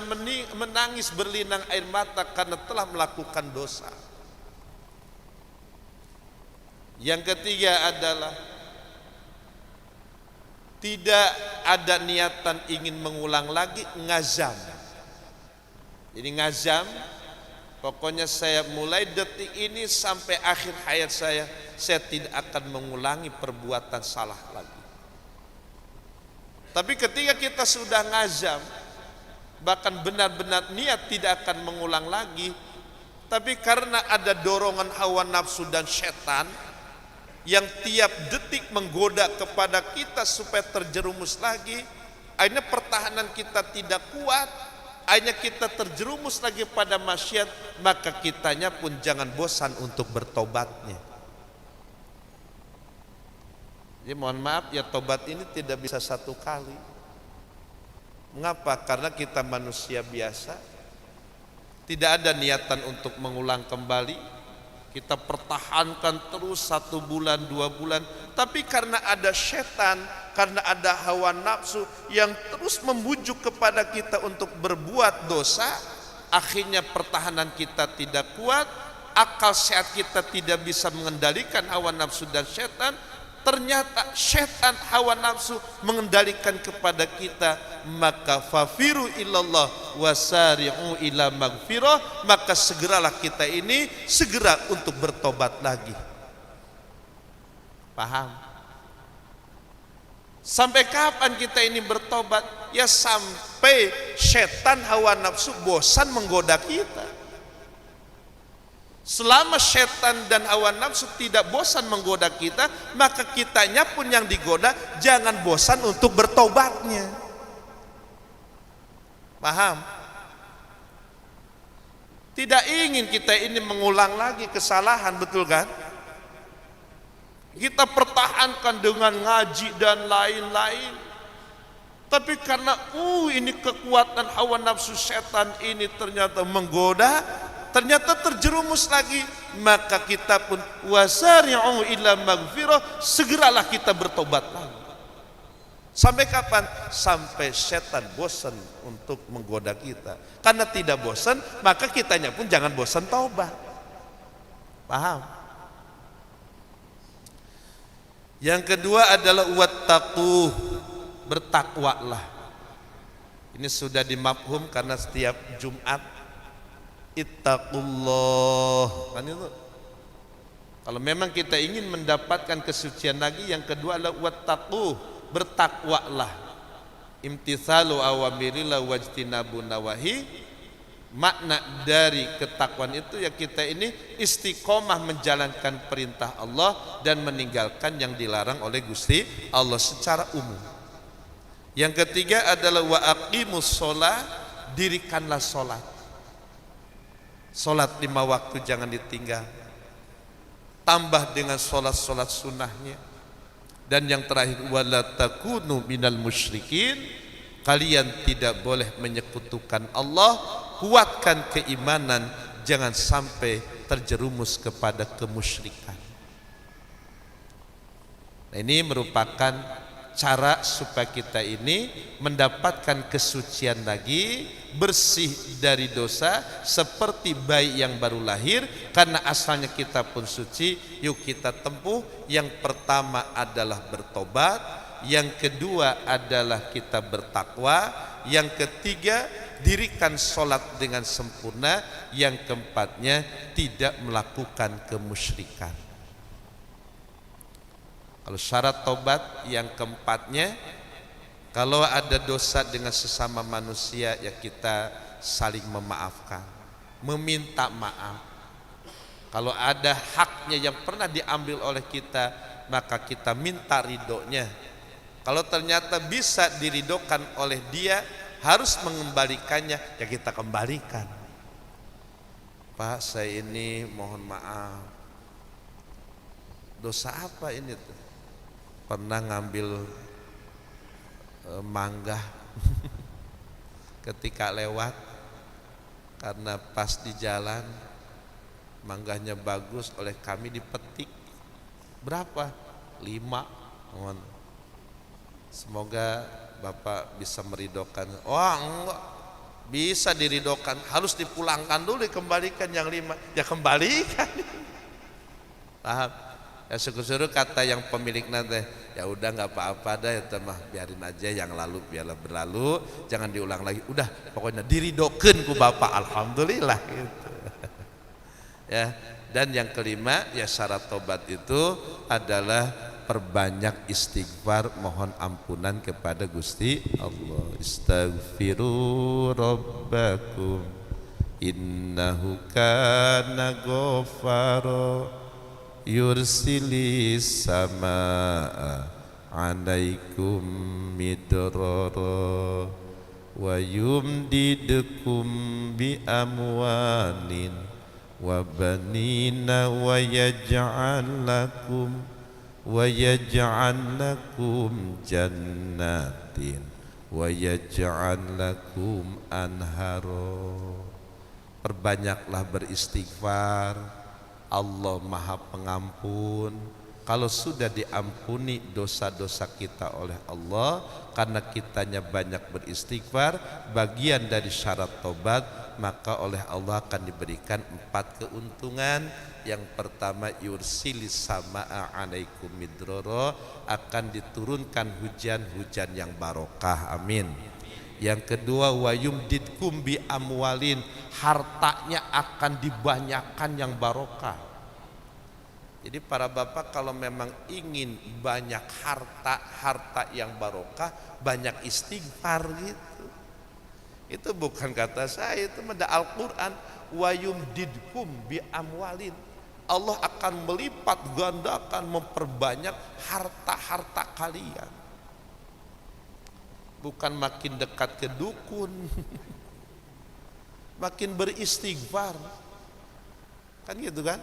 menangis berlinang air mata karena telah melakukan dosa. Yang ketiga adalah tidak ada niatan ingin mengulang lagi, ngazam. Jadi ngazam, pokoknya saya mulai detik ini sampai akhir hayat saya tidak akan mengulangi perbuatan salah lagi. Tapi ketika kita sudah ngazam, bahkan benar-benar niat tidak akan mengulang lagi, tapi karena ada dorongan hawa nafsu dan setan yang tiap detik menggoda kepada kita supaya terjerumus lagi, akhirnya pertahanan kita tidak kuat, akhirnya kita terjerumus lagi pada maksiat, maka kitanya pun jangan bosan untuk bertobatnya. Jadi mohon maaf ya, tobat ini tidak bisa satu kali. Mengapa? Karena kita manusia biasa, tidak ada niatan untuk mengulang kembali. Kita pertahankan terus 1 bulan 2 bulan, tapi karena ada setan, karena ada hawa nafsu yang terus membujuk kepada kita untuk berbuat dosa, akhirnya pertahanan kita tidak kuat, akal sehat kita tidak bisa mengendalikan hawa nafsu dan setan. Ternyata setan hawa nafsu mengendalikan kepada kita, maka fafiru ilallah wasari'u ila magfirah, maka segeralah kita ini segera untuk bertobat lagi. Paham? Sampai kapan kita ini bertobat? Ya sampai setan hawa nafsu bosan menggoda kita, Selama setan dan hawa nafsu tidak bosan menggoda kita, maka kitanya pun yang digoda jangan bosan untuk bertobatnya. Paham? Tidak ingin kita ini mengulang lagi kesalahan, betul kan? Kita pertahankan dengan ngaji dan lain-lain. Tapi karena ini kekuatan hawa nafsu setan ini ternyata menggoda, ternyata terjerumus lagi, maka kita pun wasari'u ila maghfirah, segeralah kita bertobat lagi. Sampai kapan? Sampai setan bosan untuk menggoda kita. Karena tidak bosan, maka kitanya pun jangan bosan taubat. Paham? Yang kedua adalah wattaqu, bertakwalah. Ini sudah dimafhum karena setiap Jumat ittaqullah. Kan itu. Kalau memang kita ingin mendapatkan kesucian lagi, yang kedua adalah wattaqu, bertakwalah. Imtithalu awamirillah wajtinabu nawahi. Makna dari ketakwaan itu ya kita ini istiqomah menjalankan perintah Allah dan meninggalkan yang dilarang oleh Gusti Allah secara umum. Yang ketiga adalah wa aqimus sholat, dirikanlah sholat. Sholat 5 waktu jangan ditinggal. Tambah dengan sholat-sholat sunnahnya. Dan yang terakhir wala takunu minal musyrikin, kalian tidak boleh menyekutukan Allah. Kuatkan keimanan, jangan sampai terjerumus kepada kemusyrikan. Nah, ini merupakan cara supaya kita ini mendapatkan kesucian lagi, bersih dari dosa seperti bayi yang baru lahir. Karena asalnya kita pun suci, yuk kita tempuh. Yang pertama adalah bertobat, yang kedua adalah kita bertakwa, yang ketiga dirikan sholat dengan sempurna, yang keempatnya tidak melakukan kemusyrikan. Kalau syarat tobat yang keempatnya, kalau ada dosa dengan sesama manusia ya kita saling memaafkan, meminta maaf. Kalau ada haknya yang pernah diambil oleh kita, maka kita minta ridhonya. Kalau ternyata bisa diridhokan oleh dia, harus mengembalikannya, ya kita kembalikan. Pak, saya ini mohon maaf, dosa apa ini tuh? Pernah ngambil mangga ketika lewat, karena pas di jalan mangganya bagus, oleh kami dipetik. Berapa? 5. Mohon, semoga Bapak bisa meridokan. Oh enggak, bisa diridokan, harus dipulangkan dulu, dikembalikan yang 5. Ya kembalikan. Paham? Ya syukur-syukur kata yang pemilik nanti, ya udah nggak apa-apa dah ya mah, biarin aja yang lalu biarlah berlalu, jangan diulang lagi. Udah pokoknya diridokan ku Bapak, alhamdulillah gitu. Ya, dan yang kelima ya syarat tobat itu adalah perbanyak istighfar, mohon ampunan kepada Gusti Allah. Istaghfiru rabbakum innahu kana ghafara yursilis samaa alaikum midrara wa yumdidukum bi amwalin wa banina wa yaj'al lakum jannatin wa yaj'al lakum anharo. Perbanyaklah beristighfar, Allah Maha Pengampun. Kalau sudah diampuni dosa-dosa kita oleh Allah karena kitanya banyak beristighfar, bagian dari syarat tobat, maka oleh Allah akan diberikan 4 keuntungan. Yang pertama, yursilis samaa alaikum midrara, akan diturunkan hujan-hujan yang barokah, amin. Yang kedua, wa yumdidkum bi amwalin, hartanya akan dibanyakan yang barokah. Jadi para bapak kalau memang ingin banyak harta yang barokah, banyak istighfar gitu. Itu bukan kata saya, itu mada Al-Quran. Wa yumdidkum bi amwalin, Allah akan melipat gandakan, memperbanyak harta-harta kalian. Bukan makin dekat ke dukun, makin beristighfar. Kan gitu kan?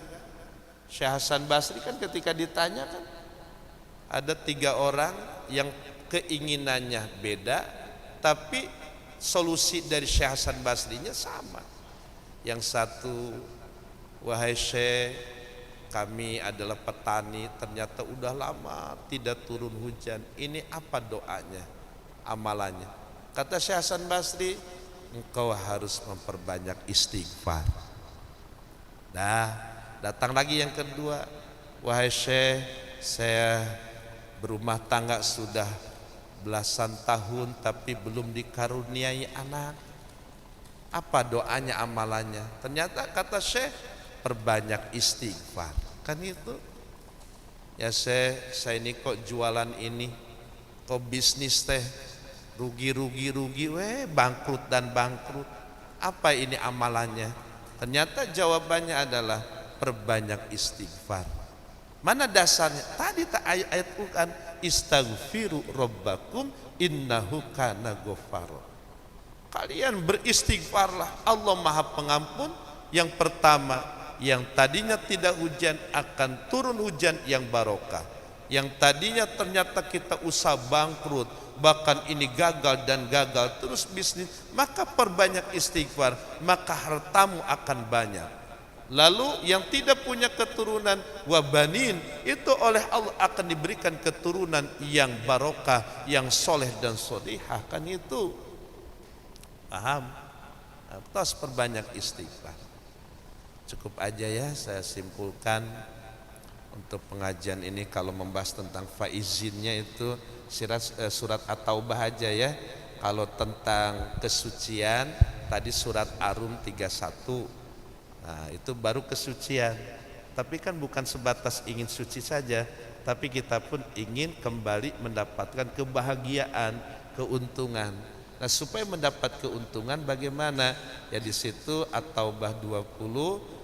Syekh Hasan Basri kan ketika ditanya kan, ada 3 orang yang keinginannya beda, tapi solusi dari Syekh Hasan Basrinya sama. Yang satu, wahai Syekh, kami adalah petani, ternyata udah lama tidak turun hujan. Ini apa doanya, amalannya? Kata Syekh Hasan Basri, engkau harus memperbanyak istighfar. Nah, datang lagi yang kedua, wahai Syekh, saya berumah tangga sudah belasan tahun tapi belum dikaruniai anak. Apa doanya, amalannya? Ternyata kata Syekh, perbanyak istighfar. Kan itu. Ya Syekh, saya ini kok jualan ini, kok bisnis teh rugi, bangkrut dan bangkrut. Apa ini amalannya? Ternyata jawabannya adalah perbanyak istighfar. Mana dasarnya? Tadi ayat Quran, istaghfiru rabbakum innahu kana ghaffara. Kalian beristighfarlah, Allah Maha Pengampun. Yang pertama, yang tadinya tidak hujan akan turun hujan yang barokah. Yang tadinya ternyata kita usaha bangkrut, bahkan ini gagal dan gagal terus bisnis, maka perbanyak istighfar, maka hartamu akan banyak. Lalu yang tidak punya keturunan, wabanin, itu oleh Allah akan diberikan keturunan yang barokah, yang soleh dan solihah. Kan itu, paham? Terus perbanyak istighfar. Cukup aja ya saya simpulkan untuk pengajian ini. Kalau membahas tentang faizinnya itu surat At-Taubah aja ya. Kalau tentang kesucian tadi surat Ar-Rum 31. Nah, itu baru kesucian. Tapi kan bukan sebatas ingin suci saja, tapi kita pun ingin kembali mendapatkan kebahagiaan, keuntungan. Nah, supaya mendapat keuntungan bagaimana? Ya di situ At-Taubah 20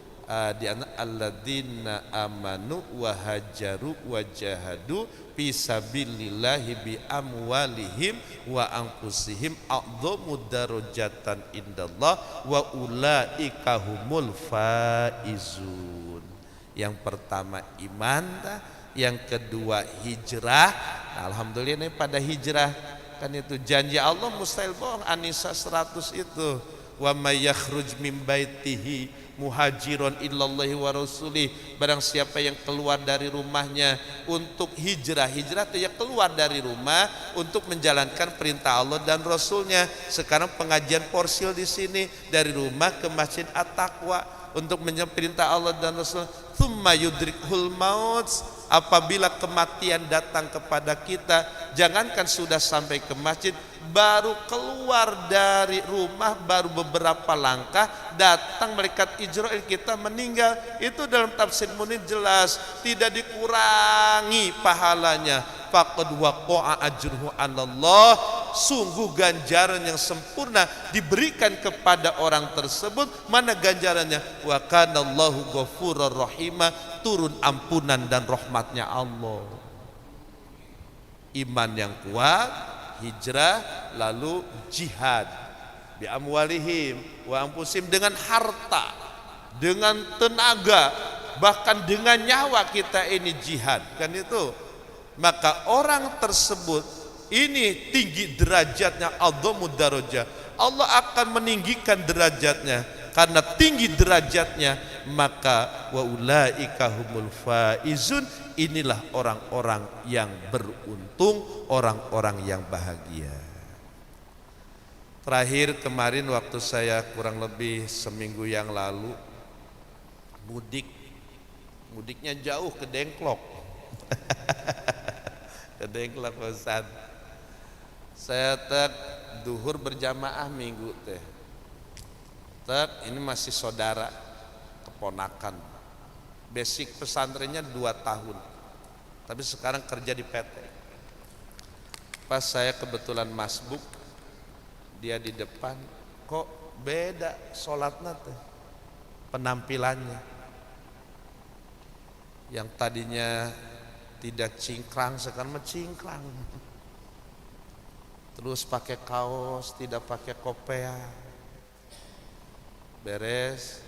di alladzina amanu wa hajaru wa jahadu fi sabilillahi bi amwalihim wa anfusihim a'dhamu darajatan indallah wa ulaika humul faizun. Yang pertama iman, yang kedua hijrah. Nah, alhamdulillah ini pada hijrah. Kan itu janji Allah mustahil bohong. An-Nisa 100 itu, wa may yakhruj min baitihi muhajiron illallahi wa rasulih. Barang siapa yang keluar dari rumahnya untuk hijrah, hijrah itu ya keluar dari rumah untuk menjalankan perintah Allah dan Rasulnya. Sekarang pengajian porsil di sini dari rumah ke Masjid At-Taqwa untuk menjalankan perintah Allah dan Rasul. Tsumma yudrikhul maut, apabila kematian datang kepada kita, jangankan sudah sampai ke masjid, baru keluar dari rumah, baru beberapa langkah datang malaikat Israil, kita meninggal. Itu dalam tafsir Munir jelas, tidak dikurangi pahalanya. Faqad waqa'a ajruhu 'alallah, sungguh ganjaran yang sempurna diberikan kepada orang tersebut. Mana ganjarannya? Wa kanallahu ghafurur rahima, turun ampunan dan rahmatnya Allah. Iman yang kuat, hijrah, lalu jihad bi amwalihim wa anfusihim, dengan harta, dengan tenaga, bahkan dengan nyawa kita ini jihad. Kan itu. Maka orang tersebut ini tinggi derajatnya, a'dhamu darajah. Allah akan meninggikan derajatnya. Karena tinggi derajatnya, maka wa ulaika humul faizun, inilah orang-orang yang beruntung, orang-orang yang bahagia. Terakhir kemarin waktu saya kurang lebih seminggu yang lalu mudiknya jauh ke Dengklok. Ke Dengklok Ustaz. Saya duhur berjamaah minggu teh. Ini masih saudara, keponakan. Basic pesantrennya 2 tahun, tapi sekarang kerja di PT. Pas saya kebetulan masbuk, dia di depan, kok beda sholatnya teh, penampilannya. Yang tadinya tidak cingkrang sekarang cingkrang. Terus pakai kaos, tidak pakai kopea. Beres.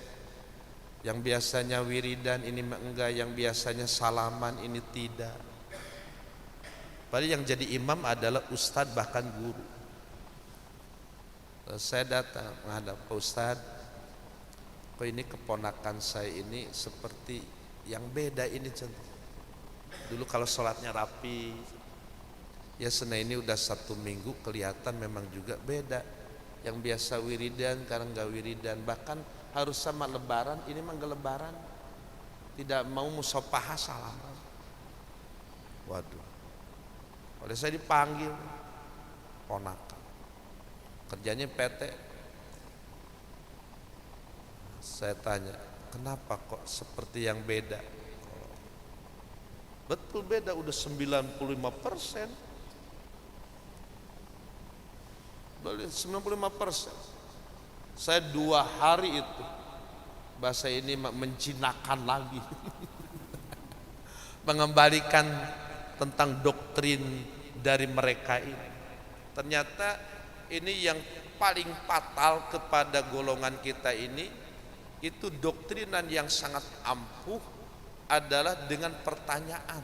Yang biasanya wiridan ini enggak, yang biasanya salaman ini tidak. Padahal yang jadi imam adalah ustadz bahkan guru. Saya datang menghadap Pak Ustadz, kok ini keponakan saya ini seperti yang beda ini contoh. Dulu kalau sholatnya rapi, ya Senin ini udah 1 minggu kelihatan memang juga beda. Yang biasa wiridan sekarang enggak wiridan, bahkan harus sama lebaran, ini mah enggak lebaran. Tidak mau musafahah salaman. Waduh. Oleh saya dipanggil ponakan. Kerjanya PT. Saya tanya, kenapa kok seperti yang beda? Betul beda, udah 95%. 95%. Saya 2 hari itu bahasa ini menjinakan lagi. Mengembalikan tentang doktrin dari mereka ini. Ternyata ini yang paling fatal kepada golongan kita ini, itu doktrinan yang sangat ampuh adalah dengan pertanyaan.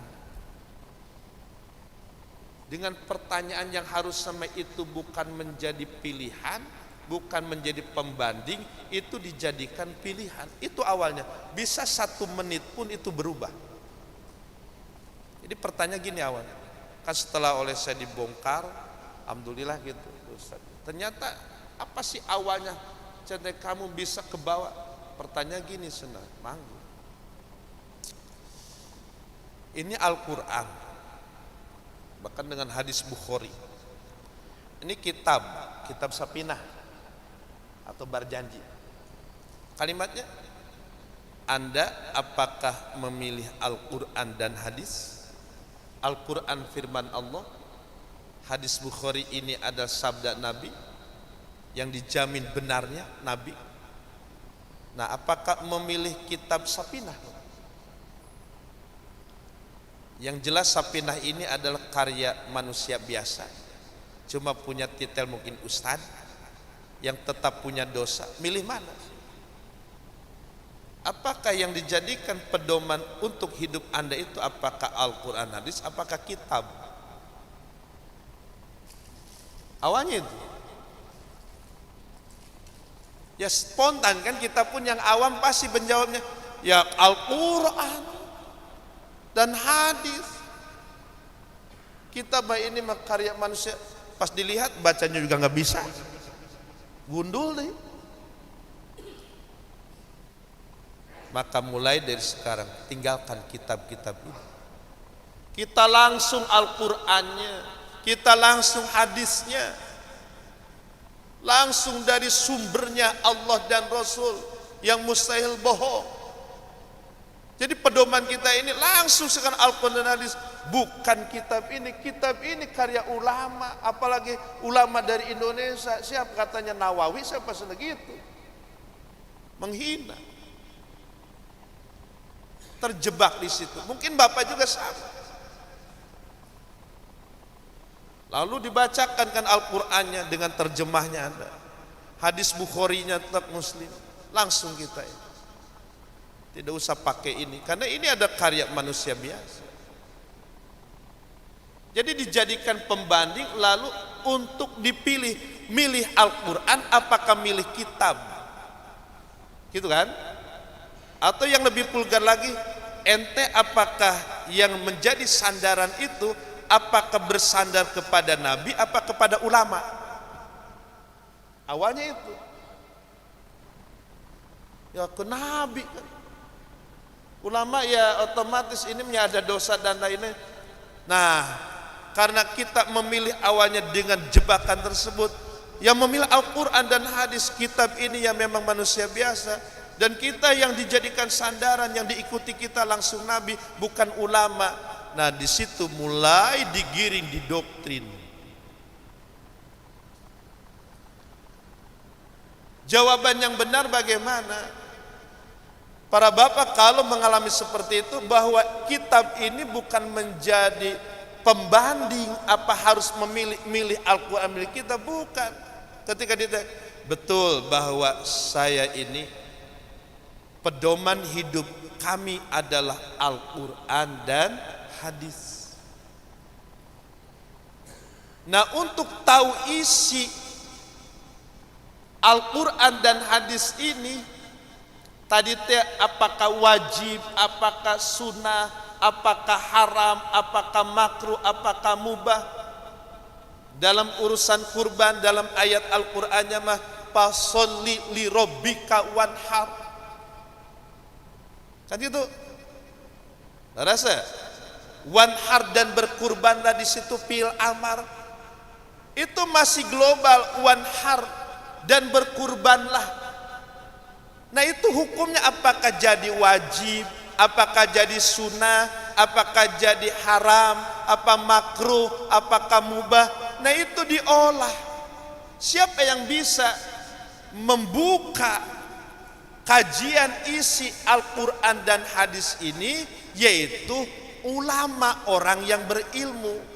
Dengan pertanyaan yang harus sama itu bukan menjadi pilihan, bukan menjadi pembanding, itu dijadikan pilihan. Itu awalnya, bisa 1 menit pun itu berubah. Jadi pertanyaan gini awalnya, kan setelah oleh saya dibongkar, alhamdulillah gitu Ustaz. Ternyata apa sih awalnya sampai kamu bisa ke bawah? Pertanyaan gini senang, manggu. Ini Al-Quran, bahkan dengan hadis Bukhari. Ini kitab Sapinah atau Barjanji. Kalimatnya, Anda apakah memilih Al-Quran dan hadis? Al-Quran firman Allah, hadis Bukhari ini adalah sabda Nabi yang dijamin benarnya Nabi. Nah, apakah memilih kitab Sapinah? Yang jelas Sapinah ini adalah karya manusia biasa, cuma punya titel mungkin ustadz, yang tetap punya dosa. Milih mana? Apakah yang dijadikan pedoman untuk hidup Anda itu apakah Al-Quran hadis, apakah kitab? Awalnya itu ya spontan kan, kita pun yang awam pasti menjawabnya ya Al-Quran dan hadis. Kitab ini mah karya manusia, pas dilihat bacanya juga nggak bisa, gundul deh. Maka mulai dari sekarang tinggalkan kitab-kitab ini. Kita langsung Al-Qur'annya, kita langsung hadisnya, langsung dari sumbernya Allah dan Rasul yang mustahil bohong. Jadi pedoman kita ini langsung sekarang Al-Quran dan hadis, bukan kitab ini. Kitab ini karya ulama, apalagi ulama dari Indonesia. Siapa katanya Nawawi, siapa segitu? Menghina. Terjebak di situ. Mungkin Bapak juga sama. Lalu dibacakan kan Al-Qur'annya dengan terjemahnya ada. Hadis Bukharinya tetap Muslim. Langsung kita ini. Tidak usah pakai ini, karena ini ada karya manusia biasa. Jadi dijadikan pembanding, lalu untuk dipilih, milih Al-Quran apakah milih kitab, gitu kan? Atau yang lebih vulgar lagi, ente apakah yang menjadi sandaran itu, apakah bersandar kepada Nabi, apa kepada ulama? Awalnya itu ya ke Nabi kan. Ulama ya otomatis ini ada dosa dan lainnya. Nah, karena kita memilih awalnya dengan jebakan tersebut, yang memilih Al-Quran dan hadis, kitab ini yang memang manusia biasa, dan kita yang dijadikan sandaran, yang diikuti kita langsung Nabi, bukan ulama. Nah, di situ mulai digiring di doktrin. Jawaban yang benar bagaimana? Para bapak kalau mengalami seperti itu, bahwa kitab ini bukan menjadi pembanding apa harus memilih Al-Quran milik kita, bukan. Ketika ditanya, betul bahwa saya ini pedoman hidup kami adalah Al-Quran dan hadis. Nah, untuk tahu isi Al-Quran dan hadis ini, tadi apakah wajib, apakah sunnah, apakah haram, apakah makruh, apakah mubah. Dalam urusan kurban, dalam ayat Al-Qur'annya mah fasholli li rabbika wanhar. Kan itu. Rasa wanhar dan berkurbanlah di situ fil amar. Itu masih global, wanhar dan berkurbanlah. Nah, itu hukumnya apakah jadi wajib, apakah jadi sunnah, apakah jadi haram, apa makruh, apakah mubah. Nah, itu diolah. Siapa yang bisa membuka kajian isi Al-Quran dan hadis ini? Yaitu ulama, orang yang berilmu.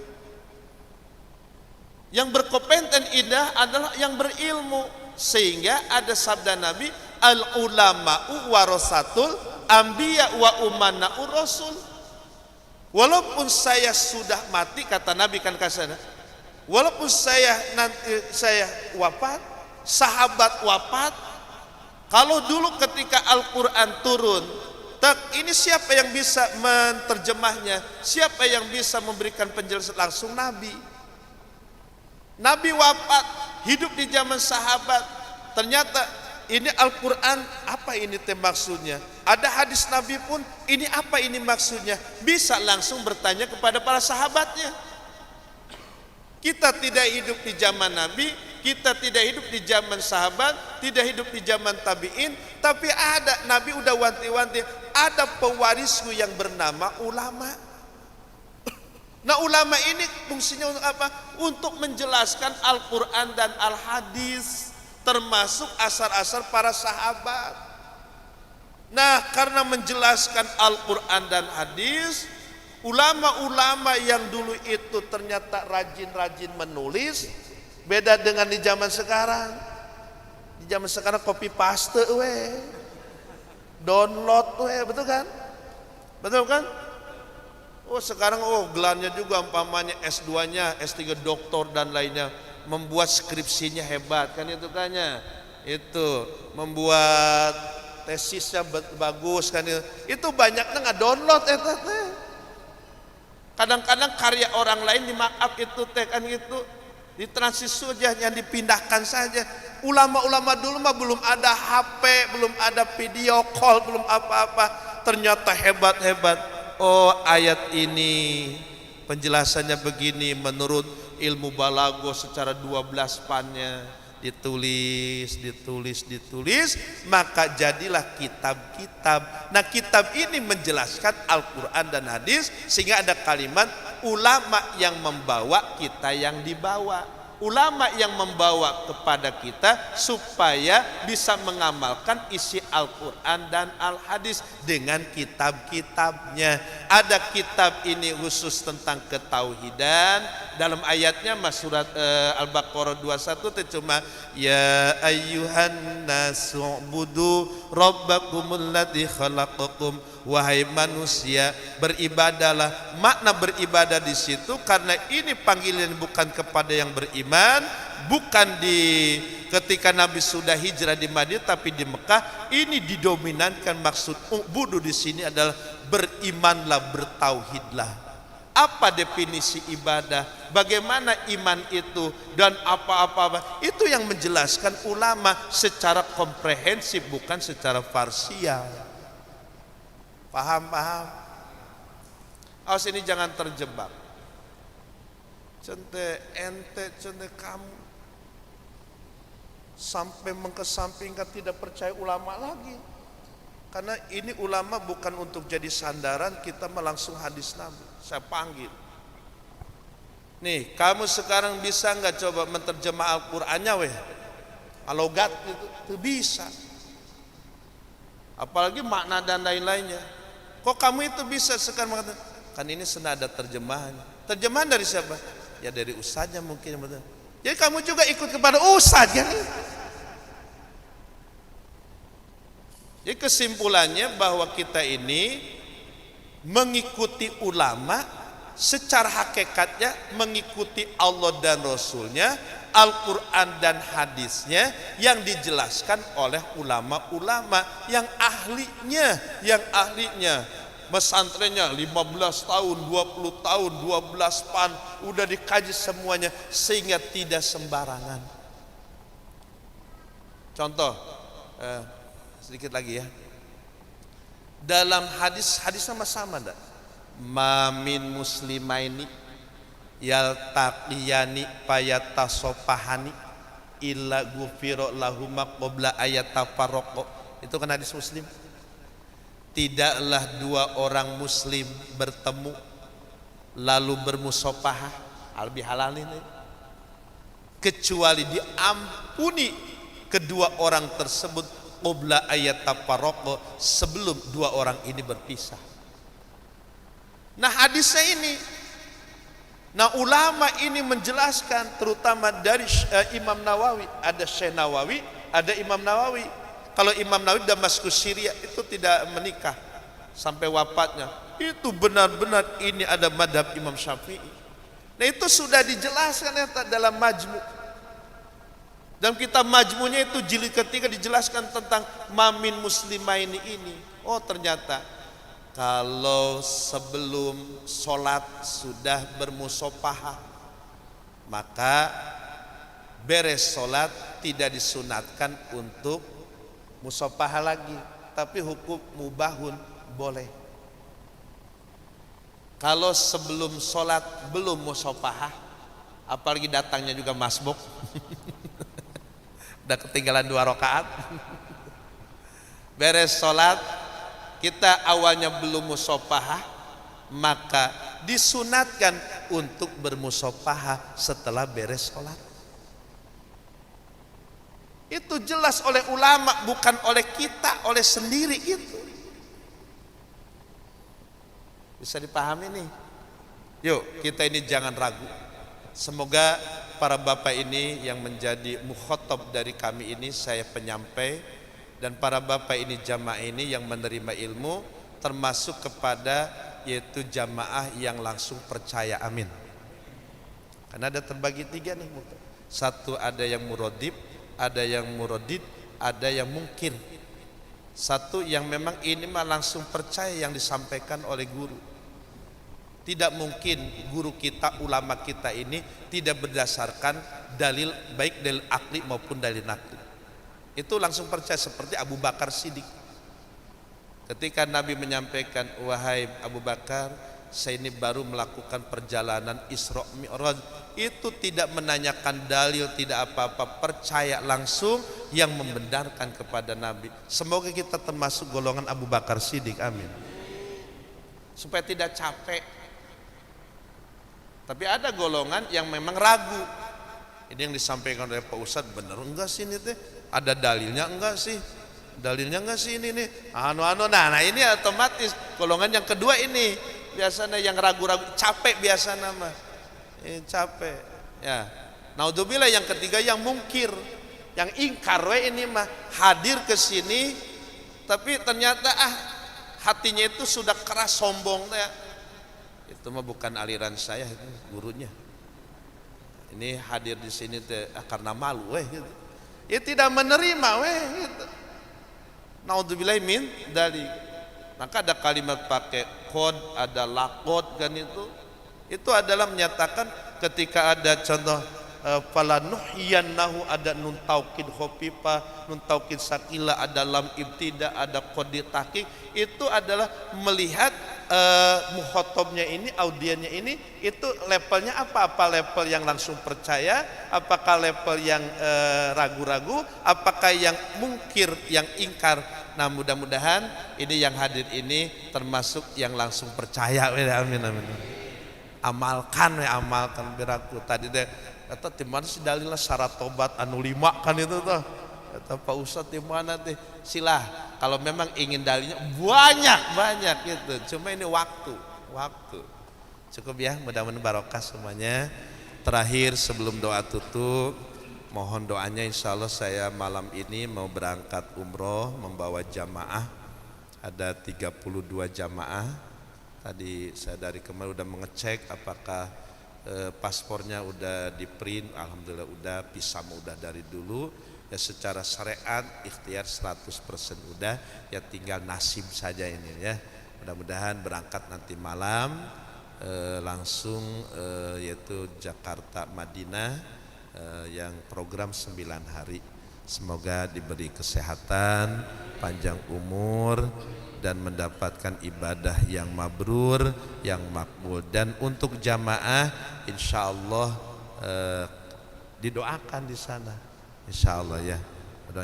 Yang berkompeten indah adalah yang berilmu. Sehingga ada sabda Nabi, al-ulama'u warasatul anbiya wa umana'ur rasul. Walaupun saya sudah mati, kata Nabi kan kasana, walaupun saya wafat, sahabat wafat, kalau dulu ketika Al-Quran turun, ini siapa yang bisa menerjemahnya? Siapa yang bisa memberikan penjelasan? Langsung Nabi. Nabi wafat, hidup di zaman sahabat. Ternyata ini Al-Quran, apa ini maksudnya? Ada hadis Nabi pun, ini apa ini maksudnya? Bisa langsung bertanya kepada para sahabatnya. Kita tidak hidup di zaman Nabi, kita tidak hidup di zaman sahabat, tidak hidup di zaman tabi'in, tapi ada, Nabi udah wanti-wanti, ada pewarisku yang bernama ulama. Nah, ulama ini fungsinya untuk apa? Untuk menjelaskan Al-Quran dan Al-Hadis, termasuk asar-asar para sahabat. Nah, karena menjelaskan Al-Quran dan hadis, ulama-ulama yang dulu itu ternyata rajin-rajin menulis, beda dengan di zaman sekarang. Di zaman sekarang copy paste download betul kan? Betul kan? Oh, sekarang gelarnya juga umpamanya S2-nya, S3 doktor dan lainnya, membuat skripsinya hebat kan itu kannya. Itu membuat tesisnya bagus kan itu banyaknya nggak download kadang-kadang karya orang lain dimakap itu kan gitu, ditransisi saja, yang dipindahkan saja. Ulama-ulama dulu mah belum ada HP, belum ada video call, belum apa-apa, ternyata hebat-hebat. Oh, ayat ini penjelasannya begini menurut ilmu balago secara 12 pannya, ditulis, maka jadilah kitab-kitab. Nah, kitab ini menjelaskan Al-Quran dan hadis, sehingga ada kalimat ulama yang membawa, kita yang dibawa. Ulama yang membawa kepada kita supaya bisa mengamalkan isi Al-Quran dan Al-Hadis dengan kitab-kitabnya. Ada kitab ini khusus tentang ketauhidan. Dalam ayatnya surat Al-Baqarah 21 itu cuma ya ayyuhan nasu'budu rabbakumul ladzi khalaqakum, wahai manusia beribadalah. Makna beribadah di situ karena ini panggilan bukan kepada yang beriman, bukan di ketika Nabi sudah hijrah di Madinah tapi di Mekah. Ini didominankan maksud budu di sini adalah berimanlah, bertauhidlah. Apa definisi ibadah, bagaimana iman itu, dan apa-apa itu yang menjelaskan ulama secara komprehensif, bukan secara parsial. Paham? Awas ini jangan terjebak. Ente kamu sampai mengkesampingkan tidak percaya ulama lagi. Karena ini ulama bukan untuk jadi sandaran, kita langsung hadis Nabi. Saya panggil. Nih, kamu sekarang bisa nggak coba menterjemah Al-Qur'annya logat itu bisa. Apalagi makna dan lain-lainnya. Kok kamu itu bisa sekarang mengatakan, kan ini senada terjemahan. Terjemahan dari siapa? Ya dari ustaznya mungkin. Jadi kamu juga ikut kepada ustaz kan? Jadi kesimpulannya bahwa kita ini mengikuti ulama secara hakikatnya mengikuti Allah dan Rasulnya, Al-Quran dan hadisnya yang dijelaskan oleh ulama-ulama yang ahlinya, pesantrennya 15 tahun, 20 tahun, 12 pan udah dikaji semuanya sehingga tidak sembarangan. Contoh sedikit lagi ya, dalam hadis sama-sama enggak? Mamin muslimaini yaltaqiyani fayatasofahani illa gufiro lahuma qabla ayatafarraqo. Itu kan hadis Muslim. Tidaklah dua orang muslim bertemu lalu bermusafahah, lebih halal ini, kecuali diampuni kedua orang tersebut qabla ayatafarraqo, sebelum dua orang ini berpisah. Nah hadisnya ini, nah ulama ini menjelaskan terutama dari Imam Nawawi, ada Syekh Nawawi, ada Imam Nawawi. Kalau Imam Nawawi Damaskus Syria itu tidak menikah sampai wafatnya. Itu benar-benar ini ada madhab Imam Syafi'i. Nah itu sudah dijelaskan ya dalam Majmu'. Dalam kitab Majmu'nya itu jilid ketiga dijelaskan tentang mamin muslimaini ini. Oh ternyata kalau sebelum sholat sudah bermusafahah, maka beres sholat tidak disunatkan untuk musafahah lagi, tapi hukum mubahun boleh. Kalau sebelum sholat belum musafahah, apalagi datangnya juga masbuk, udah ketinggalan 2 rakaat, beres sholat kita awalnya belum musafahah, maka disunatkan untuk bermusafahah setelah beres sholat. Itu jelas oleh ulama, bukan oleh kita, oleh sendiri itu. Bisa dipahami nih? Yuk kita ini jangan ragu. Semoga para bapak ini yang menjadi mukhatab dari kami ini, saya penyampai, dan para bapak ini jamaah ini yang menerima ilmu termasuk kepada yaitu jamaah yang langsung percaya, amin. Karena ada terbagi 3 nih, satu ada yang murodib, ada yang murodid, ada yang mungkir. Satu yang memang ini mah langsung percaya yang disampaikan oleh guru. Tidak mungkin guru kita, ulama kita ini tidak berdasarkan dalil, baik dalil akli maupun dalil nakli. Itu langsung percaya, seperti Abu Bakar Siddiq. Ketika Nabi menyampaikan, wahai Abu Bakar, saya ini baru melakukan perjalanan Isra Mi'raj, itu tidak menanyakan dalil, tidak apa-apa, percaya langsung yang membenarkan kepada Nabi. Semoga kita termasuk golongan Abu Bakar Siddiq, amin. Supaya tidak capek. Tapi ada golongan yang memang ragu. Ini yang disampaikan oleh Pak Ustadz, benar enggak sih ini teh? Ada dalilnya enggak sih? Dalilnya enggak sih ini nih? Nah ini otomatis golongan yang kedua ini biasanya yang ragu-ragu, capek biasanya mah. Capek. Ya. Naudzubillah yang ketiga yang mungkir, yang ingkar ini mah hadir ke sini tapi ternyata hatinya itu sudah keras sombong ya. Itu mah bukan aliran saya, itu gurunya. Ini hadir di sini karena malu gitu. Ya tidak menerima gitu. Naudzubillah min dari. Maka ada kalimat pakai kod, ada lakod kan itu adalah menyatakan ketika ada contoh falanuhyiyannahu, ada nun taukid khafifah, nun taukid sakila, ada lam ibtida, ada qad tahqiq, itu adalah melihat mukhatabnya ini, audiennya ini, itu levelnya apa level yang langsung percaya, apakah level yang ragu-ragu, apakah yang mungkir, yang ingkar. Nah mudah-mudahan ini yang hadir ini termasuk yang langsung percaya. Amin amin. Amalkan biraku tadi deh Kata di mana sih dalilnya syarat tobat anu 5 kan itu tuh. Kata Pak Ustadz di mana teh? Silah kalau memang ingin dalilnya banyak gitu. Cuma ini waktu. Cukup ya, mudah-mudahan barokah semuanya. Terakhir sebelum doa tutup, mohon doanya, insya Allah saya malam ini mau berangkat umroh membawa jamaah. Ada 32 jamaah. Tadi saya dari kemarin udah mengecek apakah paspornya udah di print. Alhamdulillah udah, pisam udah dari dulu. Ya secara syariat ikhtiar 100% udah, ya tinggal nasib saja ini ya. Mudah-mudahan berangkat nanti malam langsung yaitu Jakarta Madinah yang program 9 hari. Semoga diberi kesehatan, panjang umur dan mendapatkan ibadah yang mabrur, yang makbul. Dan untuk jamaah insyaallah didoakan di sana. Insyaallah ya.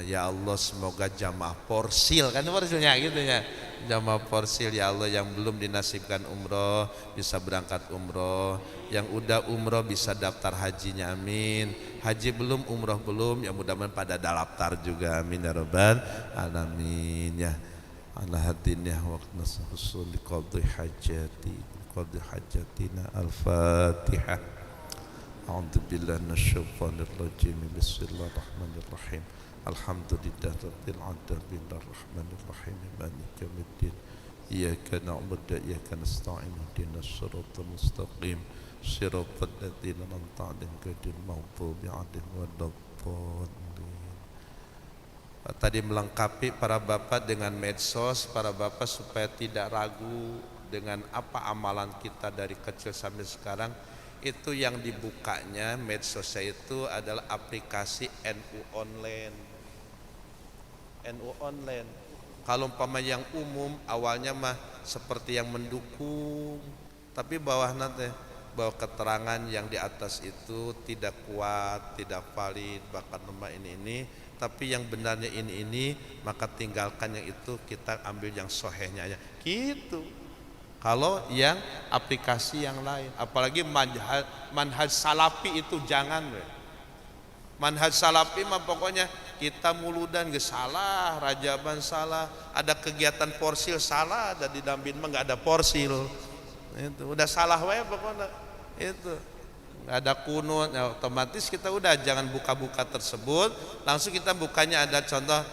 Ya Allah semoga jamaah porsil, kan porsilnya gitu ya. Jamaah porsil ya Allah, yang belum dinasibkan umroh bisa berangkat umroh, yang udah umroh bisa daftar hajinya, amin. Haji belum, umroh belum, ya mudah-mudahan pada daftar juga, amin ya rabbal alamin ya. Ala hadinnya waqna husul qadhi hajatina al-Fatihah. A'udzu billahi minasyaitonir rajim. Bismillahirrahmanirrahim. Alhamdulillah rabbil alamin arrahmanir rahim maliki yaumiddin. Iyyaka na'budu wa iyyaka nasta'in ihdinas siratal mustaqim siratal ladzina an'amta 'alaihim ghairil maghdubi 'alaihim waladdallin. Tadi melengkapi para bapak dengan medsos, para bapak supaya tidak ragu dengan apa amalan kita dari kecil sampai sekarang. Itu yang dibukanya medsosnya itu adalah aplikasi NU online. NU online. Kalau umpama yang umum awalnya mah seperti yang mendukung, tapi bawah nanti bahwa keterangan yang di atas itu tidak kuat, tidak valid, bahkan lemah ini. Tapi yang benarnya ini, maka tinggalkan yang itu, kita ambil yang sohehnya aja. Gitu. Kalau yang aplikasi yang lain, apalagi manhaj salafi itu jangan. Manhaj salafi mah pokoknya kita muludan ge salah, rajaban salah, ada kegiatan porsil salah, ada di Dambin mah nggak ada porsil. Itu udah salah wae pokoknya. Itu nggak ada kunut, ya otomatis kita udah jangan buka-buka tersebut. Langsung kita bukanya ada contoh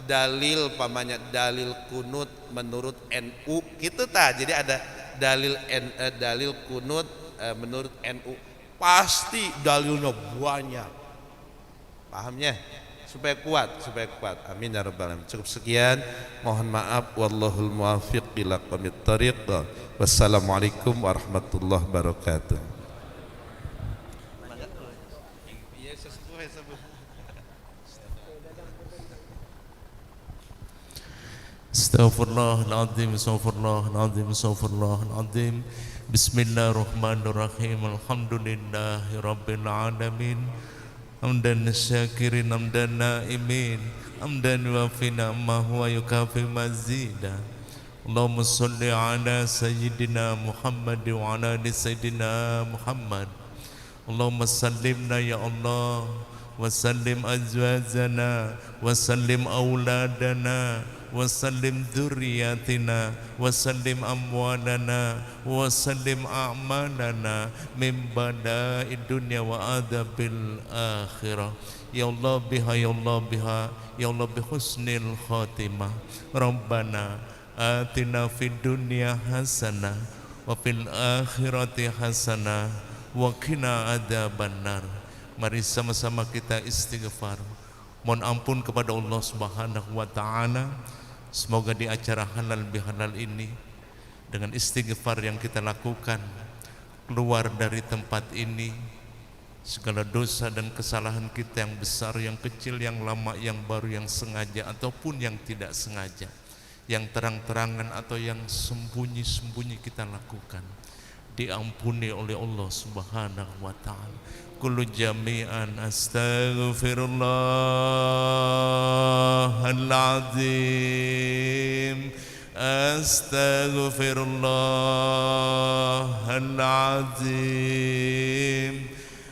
dalil, pamannya dalil kunut menurut NU gitu ta. Jadi ada dalil kunut menurut NU, pasti dalilnya banyak. Pahamnya? Supaya kuat. Amin ya rabbal alamin. Cukup sekian. Mohon maaf, wallahul muwaffiq ila aqwamit thariq. Wassalamualaikum warahmatullahi wabarakatuh. Astaghfirullahaladzim. Bismillahirrahmanirrahim. Alhamdulillahi rabbil alamin. Hamdan syakirin, hamdan naimin, hamdan wafina ma huwa yukafi mazida. Allahumma salli ala sayyidina Muhammad wa ala ali sayyidina Muhammad. Allahumma sallimna ya Allah, wa sallim azwajana, wa sallim auladana, wa sallim dzurriyyatina, wa sallim amwalana, wa sallim a'malana min bada'id dunya wa adabil akhirah. Ya Allah biha, ya Allah biha, ya Allah bi husnil khatimah. Rabbana atina fid dunya hasanah wa fil akhirati hasanah wa qina adzabannar. Mari sama-sama kita istighfar, mohon ampun kepada Allah Subhanahu wa taala. Semoga di acara halal bihalal ini, dengan istighfar yang kita lakukan, keluar dari tempat ini segala dosa dan kesalahan kita yang besar, yang kecil, yang lama, yang baru, yang sengaja ataupun yang tidak sengaja, yang terang-terangan atau yang sembunyi-sembunyi kita lakukan, diampuni oleh Allah Subhanahu wa taala. Kullu jami'an astaghfirullahal-azim, astaghfirullahal-azim,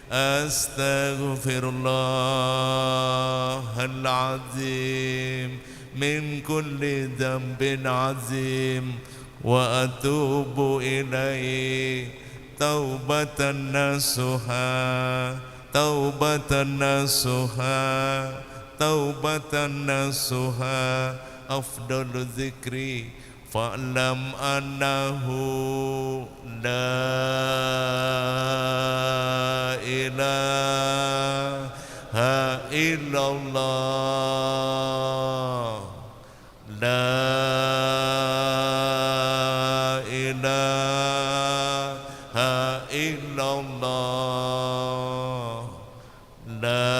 Astaghfirullahal azim min kulli dhanbin azim wa atubu ilaihi taubatan nasuha taubatan nasuha taubatan nasuha afdalu dzikri fa'lam annahu la ilaha illallah la ilaha illallah la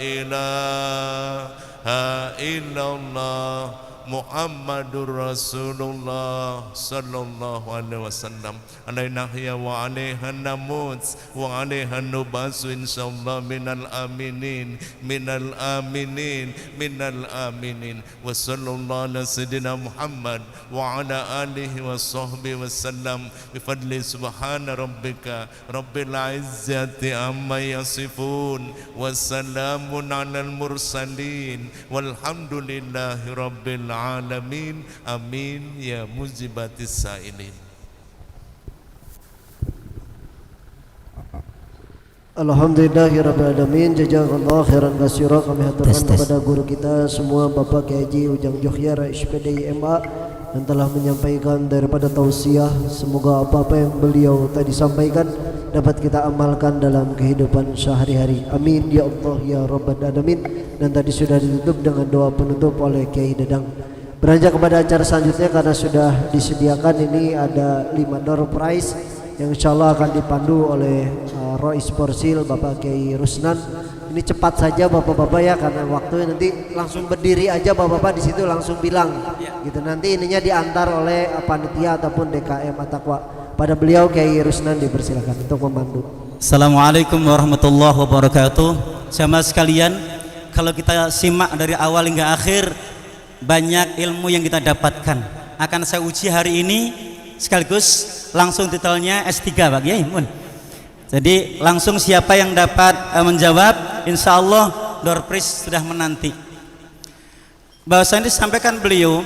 ilaha illallah Muhammadur Rasulullah sallallahu alaihi wasallam. Alaina nahya wa alaiha namut wa alaiha nubasu insyaallah minal aminin minal aminin minal aminin. Wa sallallahu ala sayyidina Muhammad wa ala alihi wa sahbihi wasallam bi fadli subhana rabbika rabbil izzati amma yasifun wa salamun alal mursalin walhamdulillahi rabbil alamin. Amin ya mujibatis sailin. Alhamdulillahirrabbilalamin. Jazakallah khairan katsira. Kami haturkan kepada guru kita semua Bapak Kiai Haji Ujang Johyar SPDI MA yang telah menyampaikan daripada tausiah. Semoga apa-apa yang beliau tadi sampaikan dapat kita amalkan dalam kehidupan sehari-hari. Amin ya Allah ya Rabbal alamin. Dan tadi sudah ditutup dengan doa penutup oleh Kiai Dadang. Beranjak kepada acara selanjutnya karena sudah disediakan, ini ada 5 door prize yang insyaallah akan dipandu oleh Rois Porsil Bapak Kiai Rusnan. Ini cepat saja bapak-bapak ya, karena waktunya nanti langsung berdiri aja bapak-bapak di situ langsung bilang gitu. Nanti ininya diantar oleh panitia ataupun DKM At-Taqwa. Pada beliau Kiai Rusnan dipersilakan untuk memandu. Assalamualaikum warahmatullahi wabarakatuh. Jamaah sekalian, kalau kita simak dari awal hingga akhir, banyak ilmu yang kita dapatkan. Akan saya uji hari ini sekaligus langsung titelnya S3 Pak Kiai. Jadi langsung siapa yang dapat menjawab, insya Allah door prize sudah menanti. Bahwasanya disampaikan beliau,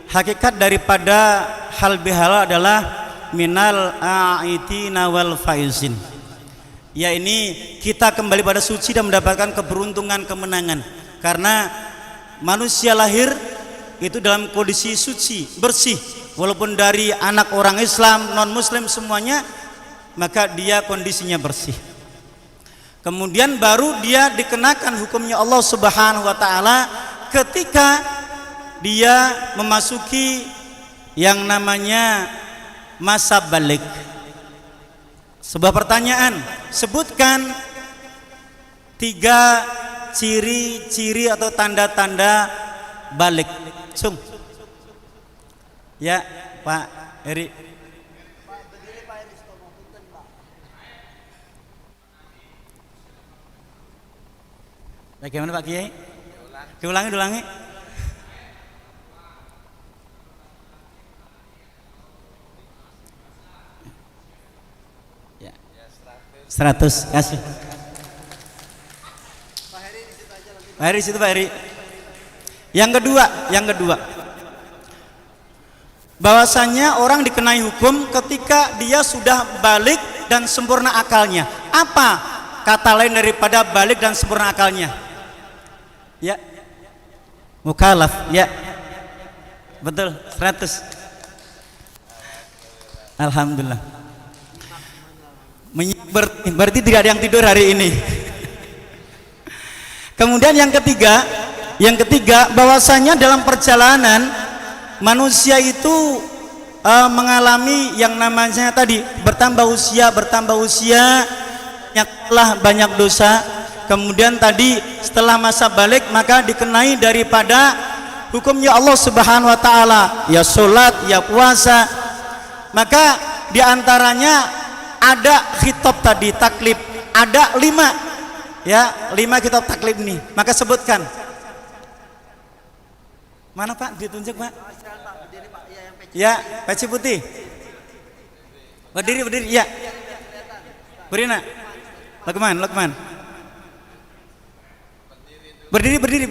hakikat daripada hal bihalal adalah minal a'idina wal faizin. Ya, ini kita kembali pada suci dan mendapatkan keberuntungan, kemenangan. Karena manusia lahir itu dalam kondisi suci, bersih. Walaupun dari anak orang Islam, non muslim semuanya, maka dia kondisinya bersih. Kemudian baru dia dikenakan hukumnya Allah Subhanahu wa taala ketika dia memasuki yang namanya masa balik. Sebuah pertanyaan, sebutkan 3 ciri-ciri atau tanda-tanda balik. Sung. Ya, Pak Eri. Bagaimana Pak Kiai? Diulangi. Ya. 100. Kasih. Pak Heri situ Pak Heri. Yang kedua, bahwasanya orang dikenai hukum ketika dia sudah balik dan sempurna akalnya. Apa kata lain daripada balik dan sempurna akalnya? Ya, mukallaf. Ya, betul, 100. Alhamdulillah. Berarti tidak ada yang tidur hari ini. Kemudian yang ketiga, bahwasanya dalam perjalanan manusia itu mengalami yang namanya tadi bertambah usia, banyak dosa. Kemudian tadi setelah masa balik maka dikenai daripada hukumnya Allah Subhanahu wa taala, ya salat, ya puasa. Maka diantaranya ada khitab tadi, taklif, ada 5 khitab taklif nih. Maka sebutkan. Mana Pak? Ditunjuk Pak. Ya, peci putih. Berdiri ya. Beri nak. Lukman. Berdiri.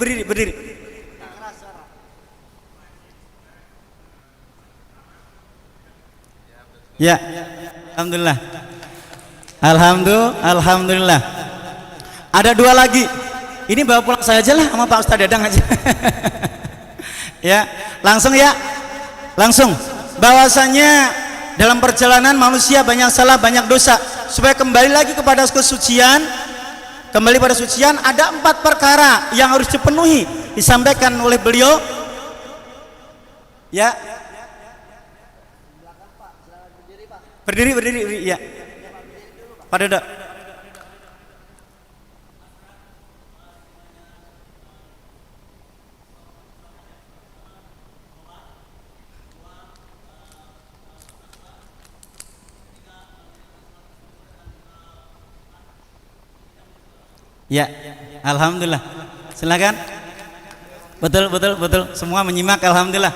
Ya. Alhamdulillah. Ada 2 lagi. Ini bawa pulang saya aja lah sama Pak Ustadz Dadang aja. Ya, langsung ya. Langsung. Bahwasanya dalam perjalanan manusia banyak salah, banyak dosa. Supaya kembali lagi kepada kesucian, ada 4 perkara yang harus dipenuhi, disampaikan oleh beliau. Ya. Berdiri ya. Pada dok. Ya, alhamdulillah. Silakan. Betul. Semua menyimak, alhamdulillah.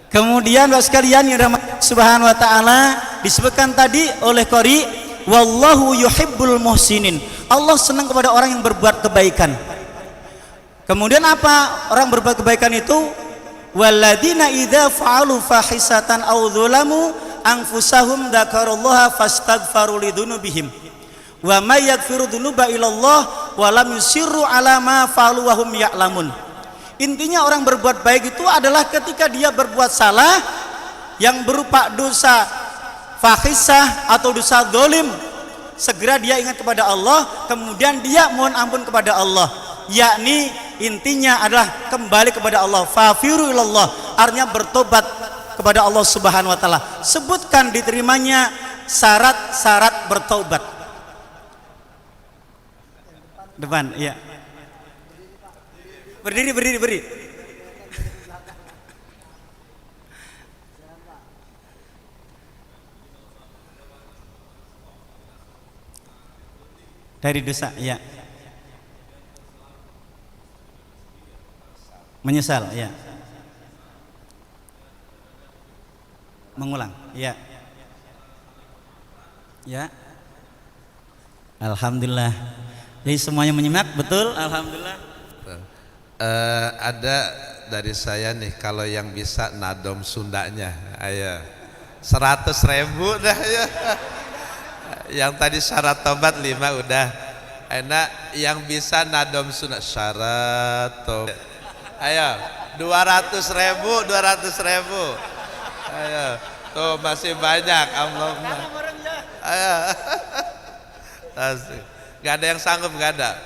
Kemudian Bapak sekalian yang rahmat Subhanahu wa taala, disebutkan tadi oleh qori, wallahu yuhibbul muhsinin. Allah senang kepada orang yang berbuat kebaikan. Kemudian apa orang berbuat kebaikan itu? Walladzina idza fa'alu fahisatan aw dzalamu anfusahum dzakarullaha fastaghfaru lidzunubihim. Wa may yaghfiru dzunuba illallah wa lam yusirru ala ma fa'alu wa hum ya'lamun. Intinya orang berbuat baik itu adalah ketika dia berbuat salah yang berupa dosa fahisah atau dosa zalim, segera dia ingat kepada Allah, kemudian dia mohon ampun kepada Allah. Yakni intinya adalah kembali kepada Allah. Fafiru ilallah, artinya bertobat kepada Allah Subhanahu wa taala. Sebutkan diterimanya syarat-syarat bertobat. Depan, ya. Berdiri. Dari dosa, ya. Menyesal, ya. Mengulang, ya. Ya. Alhamdulillah. Jadi semuanya menyimak, betul, alhamdulillah. Ada dari saya nih, kalau yang bisa nadom Sundanya, ayo 100.000 dah ya. Yang tadi syarat tobat 5 udah. Enak yang bisa nadom Sunda syarat tobat. Ayo 200.000. Ayo tuh masih banyak. Allahumma. Ayo. Gak ada yang sanggup, gak ada.